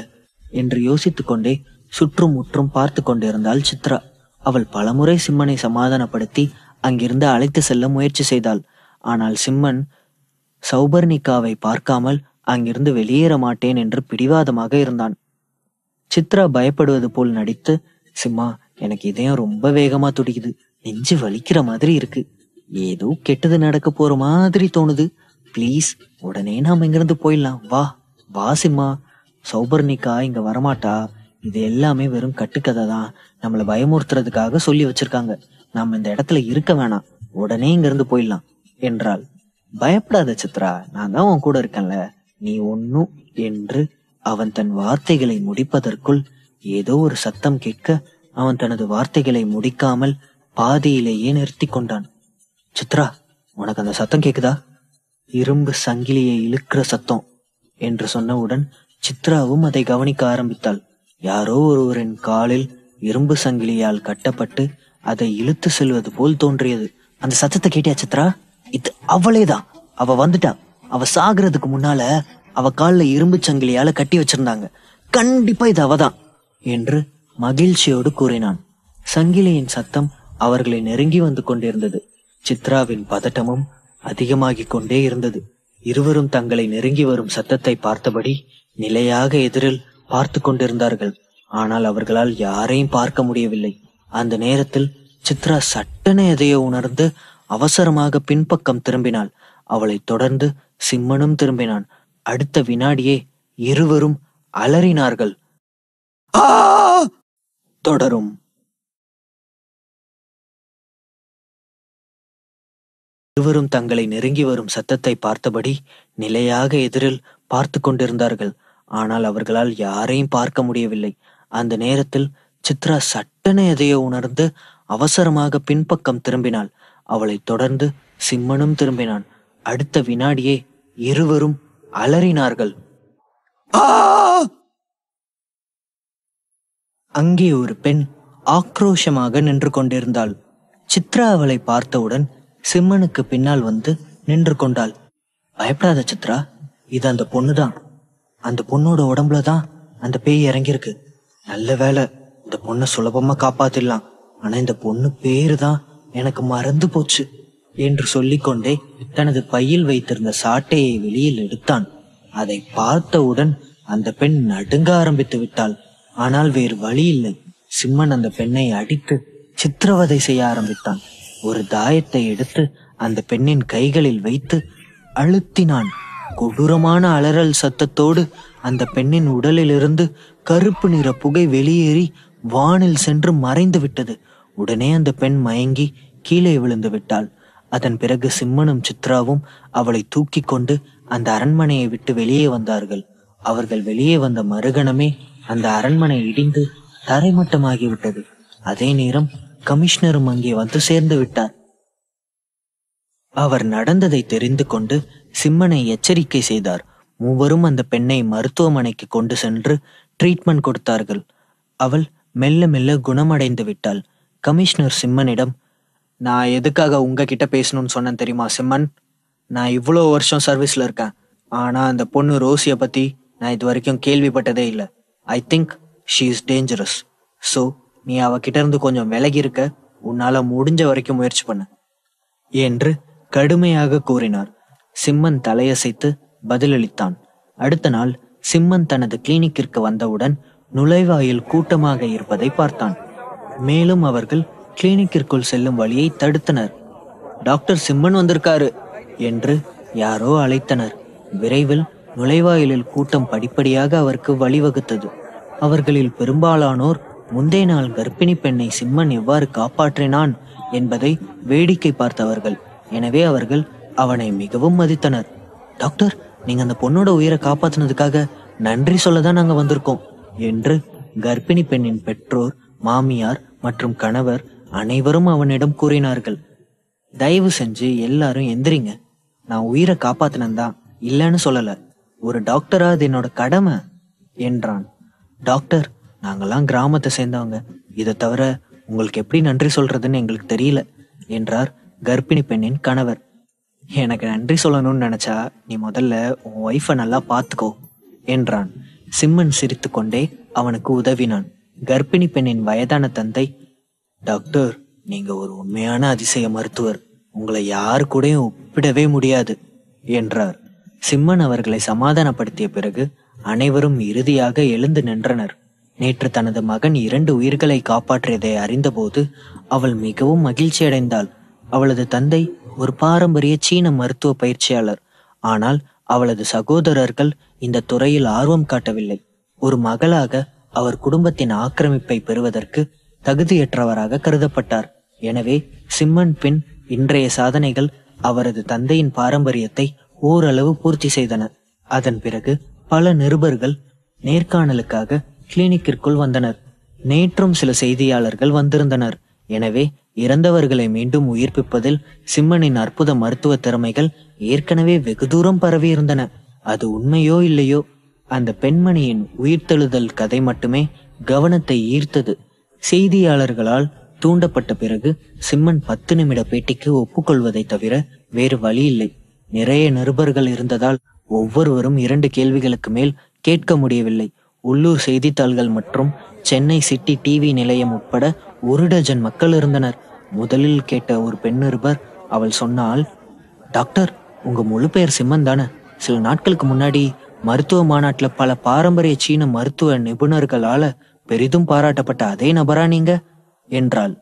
என்று யோசித்துக் கொண்டே சுற்றும் முற்றும் பார்த்து கொண்டிருந்தாள் சித்ரா. அவள் பலமுறை சிம்மனை சமாதானப்படுத்தி அங்கிருந்து அழைத்து செல்ல முயற்சி செய்தாள். ஆனால் சிம்மன் சௌபர்ணிகாவை பார்க்காமல் அங்கிருந்து வெளியேற மாட்டேன் என்று பிடிவாதமாக இருந்தான். சித்ரா பயப்படுவது போல் நடித்து, சிம்மா, எனக்கு இதயம் ரொம்ப வேகமா துடிக்குது. நெஞ்சு வலிக்கிற மாதிரி இருக்கு. ஏதோ கெட்டது நடக்க போற மாதிரி தோணுது. பிளீஸ், உடனே நாம இங்கிருந்து போயிடலாம். வா வா சிம்மா. சௌபர்ணிகா இங்க வரமாட்டா. இது எல்லாமே வெறும் கட்டுக்கதை தான். நம்மள பயமுறுத்துறதுக்காக சொல்லி வச்சிருக்காங்க. நாம இந்த இடத்துல இருக்க வேணாம். உடனே இங்க இருந்து போயிடலாம் என்றாள். பயப்படாத சித்ரா, நான் தான் உன் கூட இருக்கேன்ல, நீ ஒன்னும் என்று அவன் தன் வார்த்தைகளை முடிப்பதற்குள் ஏதோ ஒரு சத்தம் கேட்க அவன் தனது வார்த்தைகளை முடிக்காமல் பாதியிலேயே நிறுத்தி கொண்டான். சித்ரா, உனக்கு அந்த சத்தம் கேக்குதா? இரும்பு சங்கிலியை இழுக்கிற சத்தம் என்று சொன்னவுடன் சித்ராவும் அதை கவனிக்க ஆரம்பித்தாள். யாரோ ஒருவரின் காலில் இரும்பு சங்கிலியால் கட்டப்பட்டு அதை இழுத்து செல்வது போல் தோன்றியது. அந்த சத்தத்தை கேட்டியா சித்ரா? இது அவளேதான். அவ வந்துட்டா. அவ சாகிறதுக்கு முன்னால அவ கால்ல இரும்பு சங்கிலியால கட்டி வச்சிருந்தாங்க. கண்டிப்பா இது அவதான் என்று மகிழ்ச்சியோடு கூறினான். சங்கிலியின் சத்தம் அவர்களை நெருங்கி வந்து கொண்டிருந்தது. சித்ராவின் பதட்டமும் அதிகமாகிக் கொண்டே இருந்தது. இருவரும் தங்களை நெருங்கி வரும் சத்தத்தை பார்த்தபடி நிலையாக எதிரில் பார்த்து கொண்டிருந்தார்கள். ஆனால் அவர்களால் யாரையும் பார்க்க முடியவில்லை. அந்த நேரத்தில் சித்ரா சட்டென எதையோ உணர்ந்து அவசரமாக பின்பக்கம் திரும்பினாள். அவளை தொடர்ந்து சிம்மனும் திரும்பினான். அடுத்த வினாடியே இருவரும் அலறினார்கள். தொடரும். இருவரும் தங்களை நெருங்கி வரும் சத்தத்தை பார்த்தபடி நிலையாக எதிரில் பார்த்து கொண்டிருந்தார்கள். ஆனால் அவர்களால் யாரையும் பார்க்க முடியவில்லை. அந்த நேரத்தில் சித்ரா சட்டென எதையோ உணர்ந்து அவசரமாக பின்பக்கம் திரும்பினாள். அவளை தொடர்ந்து சிம்மனும் திரும்பினான். அடுத்த வினாடியே இருவரும் அலறினார்கள். அங்கே ஒரு பெண் ஆக்ரோஷமாக நின்று கொண்டிருந்தாள். சித்ரா அவளை பார்த்தவுடன் சிம்மனுக்கு பின்னால் வந்து நின்று கொண்டாள். பயப்படாத சித்ரா, இது அந்த பொண்ணுதான். அந்த பொண்ணோட உடம்புலதான் அந்த பேய் இறங்கியிருக்கு. நல்ல வேலை, இந்த பொண்ணை சுலபமா காப்பாத்திடலாம். ஆனா இந்த பொண்ணு பேருதான் எனக்கு மறந்து போச்சு என்று சொல்லிக்கொண்டே தனது பையில் வைத்திருந்த சாட்டையை வெளியில் எடுத்தான். அதை பார்த்தவுடன் அந்த பெண் நடுங்க ஆரம்பித்து விட்டாள். ஆனால் வேறு வழி இல்லை. சிம்மன் அந்த பெண்ணை அடித்து சித்திரவதை செய்ய ஆரம்பித்தான். ஒரு தாயத்தை எடுத்து அந்த பெண்ணின் கைகளில் வைத்து அழுத்தினான். கொடூரமான அலறல் சத்தத்தோடு அந்த பெண்ணின் உடலிலிருந்து கருப்பு நிற புகை வெளியேறி வானில் சென்று மறைந்து விட்டது. உடனே அந்த பெண் மயங்கி கீழே விழுந்து விட்டாள். அதன் பிறகு சிம்மனும் சித்ராவும் அவளை தூக்கி கொண்டு அந்த அரண்மனையை விட்டு வெளியே வந்தார்கள். அவர்கள் வெளியே வந்த மறுகணமே அந்த அரண்மனை இடிந்து தரைமட்டமாகிவிட்டது. அதே நேரம் கமிஷனரும் அங்கே வந்து சேர்ந்து விட்டார். அவர் நடந்ததை தெரிந்து கொண்டு சிம்மனை எச்சரிக்கை செய்தார். மூவரும் அந்த பெண்ணை மருத்துவமனைக்கு கொண்டு சென்று ட்ரீட்மெண்ட் கொடுத்தார்கள். அவள் மெல்ல மெல்ல குணமடைந்து விட்டாள். கமிஷனர் சிம்மனிடம், நான் எதுக்காக உங்ககிட்ட பேசணும்னு சொன்னேன் தெரியுமா சிம்மன்? நான் இவ்வளோ வருஷம் சர்வீஸ்ல இருக்கேன். ஆனா அந்த பொண்ணு ரோசிய பத்தி நான் இது வரைக்கும் கேள்விப்பட்டதே இல்லை. I think she is dangerous. So நீ அவகிட்ட இருந்து கொஞ்சம் விலகி இருக்க உன்னால முடிஞ்ச வரைக்கும் முயற்சி பண்ண என்று கடுமையாக கூறினார். சிம்மன் தலையசைத்து பதிலளித்தான். அடுத்த நாள் சிம்மன் தனது கிளினிக்கிற்கு வந்தவுடன் நுழைவாயில் கூட்டமாக இருப்பதை பார்த்தான். மேலும் அவர்கள் கிளினிக்கிற்குள் செல்லும் வழியை தடுத்தனர். டாக்டர் சிம்மன் வந்திருக்காரு என்று யாரோ அழைத்தனர். விரைவில் நுழைவாயிலில் கூட்டம் படிப்படியாக அவருக்கு வழிவகுத்தது. அவர்களில் பெரும்பாலானோர் முந்தைய நாள் கர்ப்பிணி பெண்ணை சிம்மன் எவ்வாறு காப்பாற்றினான் என்பதை வேடிக்கை பார்த்தவர்கள். எனவே அவர்கள் அவனை மிகவும் மதித்தனர். டாக்டர், நீங்க அந்த பொண்ணோட உயிரை காப்பாத்தினதுக்காக நன்றி சொல்லதான் நாங்க வந்திருக்கோம் என்று கர்ப்பிணி பெண்ணின் பெற்றோர், மாமியார் மற்றும் கணவர் அனைவரும் அவனிடம் கூறினார்கள். தயவு செஞ்சு எல்லாரும் எந்திரிங்க. நான் உயிரை காப்பாத்தினதான் இல்லைன்னு சொல்லல. ஒரு டாக்டரா அது என்னோட கடமை என்றான். டாக்டர், நாங்கெல்லாம் கிராமத்தை சேர்ந்தவங்க. இதை தவிர உங்களுக்கு எப்படி நன்றி சொல்றதுன்னு எங்களுக்கு தெரியல என்றார் கர்ப்பிணி பெண்ணின் கணவர். எனக்கு நன்றி சொல்லணும்னு நினைச்சா நீ முதல்ல உன் ஒய்ஃபை நல்லா பார்த்துக்கோ என்றான். சிம்மன் சிரித்து கொண்டே அவனுக்கு உதவினான். கர்ப்பிணி பெண்ணின் வயதான தந்தை, டாக்டர், நீங்க ஒரு உண்மையான அதிசய மருத்துவர். உங்களை யாரு கூடயும் ஒப்பிடவே முடியாது என்றார். சிம்மன் அவர்களை சமாதானப்படுத்திய பிறகு அனைவரும் இறுதியாக எழுந்து நின்றனர். நேற்று தனது மகன் 2 உயிர்களை காப்பாற்றியதை அறிந்தபோது அவள் மிகவும் மகிழ்ச்சி அடைந்தாள். அவளது தந்தை ஒரு பாரம்பரிய சீன மருத்துவ பயிற்சியாளர். ஆனால் அவளது சகோதரர்கள் இந்த துறையில் ஆர்வம் காட்டவில்லை. ஒரு மகளாக அவர் குடும்பத்தின் ஆக்கிரமிப்பை பெறுவதற்கு தகுதியற்றவராக கருதப்பட்டார். எனவே சிம்மன் பின் இன்றைய சாதனைகள் அவரது தந்தையின் பாரம்பரியத்தை ஓரளவு பூர்த்தி செய்தன. அதன் பிறகு பல நிருபர்கள் நேர்காணலுக்காக கிளினிக்கிற்குள் வந்தனர். நேற்றும் சில செய்தியாளர்கள் வந்திருந்தனர். எனவே இறந்தவர்களை மீண்டும் உயிர்ப்பிப்பதில் சிம்மனின் அற்புத மருத்துவ திறமைகள் ஏற்கனவே வெகு தூரம் பரவி இருந்தன. அது உண்மையோ இல்லையோ, அந்த பெண்மணியின் உயிர்த்தெழுதல் கதை மட்டுமே கவனத்தை ஈர்த்தது. செய்தியாளர்களால் தூண்டப்பட்ட பிறகு சிம்மன் 10 நிமிட பேட்டிக்கு ஒப்புக்கொள்வதை தவிர வேறு வழி இல்லை. நிறைய நிருபர்கள் இருந்ததால் ஒவ்வொருவரும் 2 கேள்விகளுக்கு மேல் கேட்க முடியவில்லை. உள்ளூர் செய்தித்தாள்கள் மற்றும் சென்னை சிட்டி டிவி நிலையம் உட்பட 1 டஜன் மக்கள் இருந்தனர். முதலில் கேட்ட ஒரு பெண் நிருபர், அவள் சொன்னாள், டாக்டர், உங்க முழு பெயர் சிம்மன் தானே? சில நாட்களுக்கு முன்னாடி மருத்துவ மாநாட்டுல பல பாரம்பரிய சீன மருத்துவ நிபுணர்களால பெரிதும் பாராட்டப்பட்ட அதே நபரா நீங்க? என்றாள்.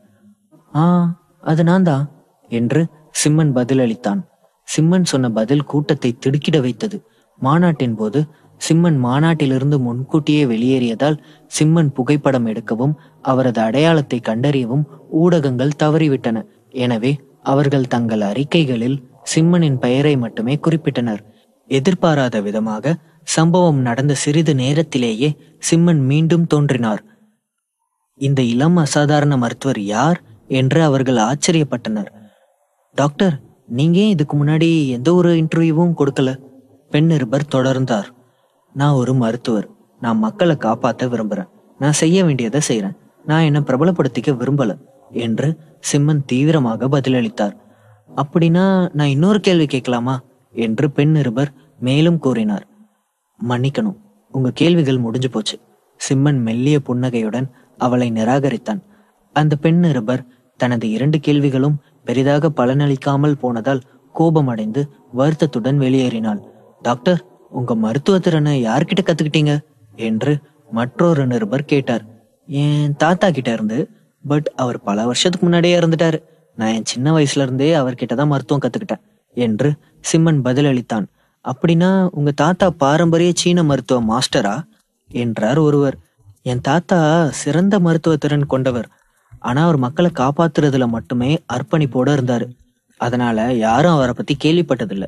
ஆ, அது நான் தான் என்று சிம்மன் பதிலளித்தான். சிம்மன் சொன்ன பதில் கூட்டத்தை திடுக்கிட வைத்தது. மாநாட்டின் போது சிம்மன் மாநாட்டிலிருந்து முன்கூட்டியே வெளியேறியதால் சிம்மன் புகைப்படம் எடுக்கவும் அவரது அடையாளத்தை கண்டறியவும் ஊடகங்கள் தவறிவிட்டன. எனவே அவர்கள் தங்கள் அறிக்கைகளில் சிம்மனின் பெயரை மட்டுமே குறிப்பிட்டனர். எதிர்பாராத விதமாக சம்பவம் நடந்த சிறிது நேரத்திலேயே சிம்மன் மீண்டும் தோன்றினார். இந்த இளம் அசாதாரண மருத்துவர் யார் என்று அவர்கள் ஆச்சரியப்பட்டனர். டாக்டர், நீங்க ஏன் இதுக்கு முன்னாடி எந்த ஒரு இன்டர்வியூவும் கொடுக்கல? பெண் நிருபர் தொடர்ந்தார். நான் ஒரு மருத்துவர். நான் மக்களை காப்பாற்ற விரும்புறேன். நான் செய்ய வேண்டியதை செய்யறேன். நான் என்ன பிரபலப்படுத்திக்க விரும்பல என்று சிம்மன் தீவிரமாக பதிலளித்தார். அப்படின்னா நான் இன்னொரு கேள்வி கேட்கலாமா என்று பெண் நிருபர் மேலும் கூறினார். மன்னிக்கணும், உங்க கேள்விகள் முடிஞ்சு போச்சு. சிம்மன் மெல்லிய புன்னகையுடன் அவளை நிராகரித்தான். அந்த பெண் நிருபர் தனது 2 கேள்விகளும் பெரிதாக பலனளிக்காமல் போனதால் கோபமடைந்து வருத்தத்துடன் வெளியேறினாள். டாக்டர், உங்க மருத்துவ திறனை யார்கிட்ட கத்துக்கிட்டீங்க என்று மற்றொரு நிருபர் கேட்டார். என் தாத்தா கிட்ட இருந்து. பட் அவர் பல வருஷத்துக்கு முன்னாடியே இறந்துட்டாரு. நான் என் சின்ன வயசுல இருந்தே அவர்கிட்ட தான் மருத்துவம் கத்துக்கிட்டேன் என்று சிம்மன் பதிலளித்தான். அப்படின்னா உங்க தாத்தா பாரம்பரிய சீன மருத்துவ மாஸ்டரா என்றார் ஒருவர். என் தாத்தா சிறந்த மருத்துவ திறன் கொண்டவர். ஆனா அவர் மக்களை காப்பாத்துறதுல மட்டுமே அர்ப்பணிப்போட இருந்தாரு. அதனால யாரும் அவரை பத்தி கேள்விப்பட்டதில்ல.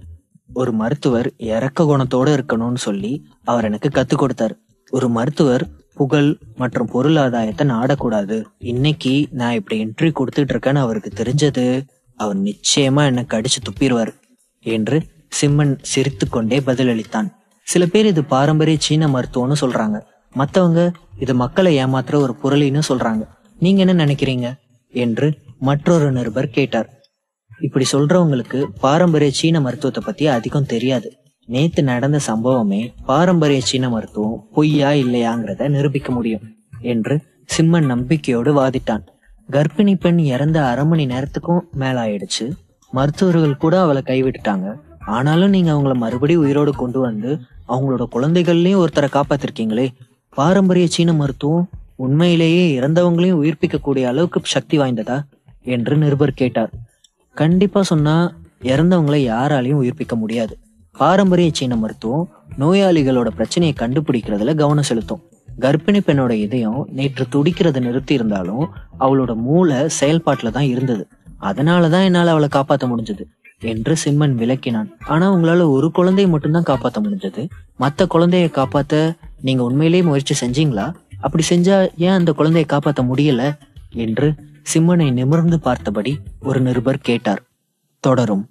ஒரு மருத்துவர் இறக்க குணத்தோட இருக்கணும்னு சொல்லி அவர் எனக்கு கத்துக் கொடுத்தாரு. ஒரு மருத்துவர் புகழ் மற்றும் பொருளாதாரத்தை நாடக்கூடாது. இன்னைக்கு நான் இப்படி என்ட்ரி கொடுத்துட்டு இருக்கேன்னு அவருக்கு தெரிஞ்சது, அவர் நிச்சயமா என்ன கடிச்சு துப்பிடுவார் என்று சிம்மன் சிரித்து கொண்டே பதிலளித்தான். சில பேர் இது பாரம்பரிய சீன மருத்துவம்னு சொல்றாங்க. மத்தவங்க இது மக்களை ஏமாத்துற ஒரு புரளின்னு சொல்றாங்க. நீங்க என்ன நினைக்கிறீங்க என்று மற்றொரு நிருபர் கேட்டார். இப்படி சொல்றவங்களுக்கு பாரம்பரிய சீன மருத்துவத்தை பத்தி அதிகம் தெரியாது. நேத்து நடந்த சம்பவமே பாரம்பரிய சீன மருத்துவம் பொய்யா இல்லையாங்கிறத நிரூபிக்க முடியும் என்று சிம்மன் நம்பிக்கையோடு வாதிட்டான். கர்ப்பிணி பெண் இறந்த 1/2 மணி நேரத்துக்கும் மேல ஆயிடுச்சு. மருத்துவர்கள் கூட அவளை கைவிட்டுட்டாங்க. ஆனாலும் நீங்க அவங்கள மறுபடியும் உயிரோடு கொண்டு வந்து அவங்களோட குழந்தைகள்லயும் ஒருத்தரை காப்பாத்திருக்கீங்களே. பாரம்பரிய சீன மருத்துவம் உண்மையிலேயே இறந்தவங்களையும் உயிர்ப்பிக்க கூடிய அளவுக்கு சக்தி வாய்ந்ததா என்று நிருபர் கேட்டார். கண்டிப்பா சொன்னா இறந்தவங்களை யாராலையும் உயிர்ப்பிக்க முடியாது. பாரம்பரிய சீன மருத்துவம் நோயாளிகளோட பிரச்சனையை கண்டுபிடிக்கிறதுல கவனம் செலுத்தும். கர்ப்பிணி பெண்ணோட இதயம் நேற்று துடிக்கிறத நிறுத்தி இருந்தாலும் அவளோட மூளை செயல்பாட்டுல தான் இருந்தது. அதனாலதான் என்னால அவளை காப்பாற்ற முடிஞ்சது என்று சிம்மன் விளக்கினான். ஆனா உங்களால ஒரு குழந்தையை மட்டும்தான் காப்பாற்ற முடிஞ்சது. மத்த குழந்தைய காப்பாத்த நீங்க உண்மையிலேயே முயற்சி செஞ்சீங்களா? அப்படி செஞ்சா ஏன் அந்த குழந்தையை காப்பாற்ற முடியல என்று சிம்மனை நிமிர்ந்து பார்த்தபடி ஒரு நிருபர் கேட்டார். தொடரும்.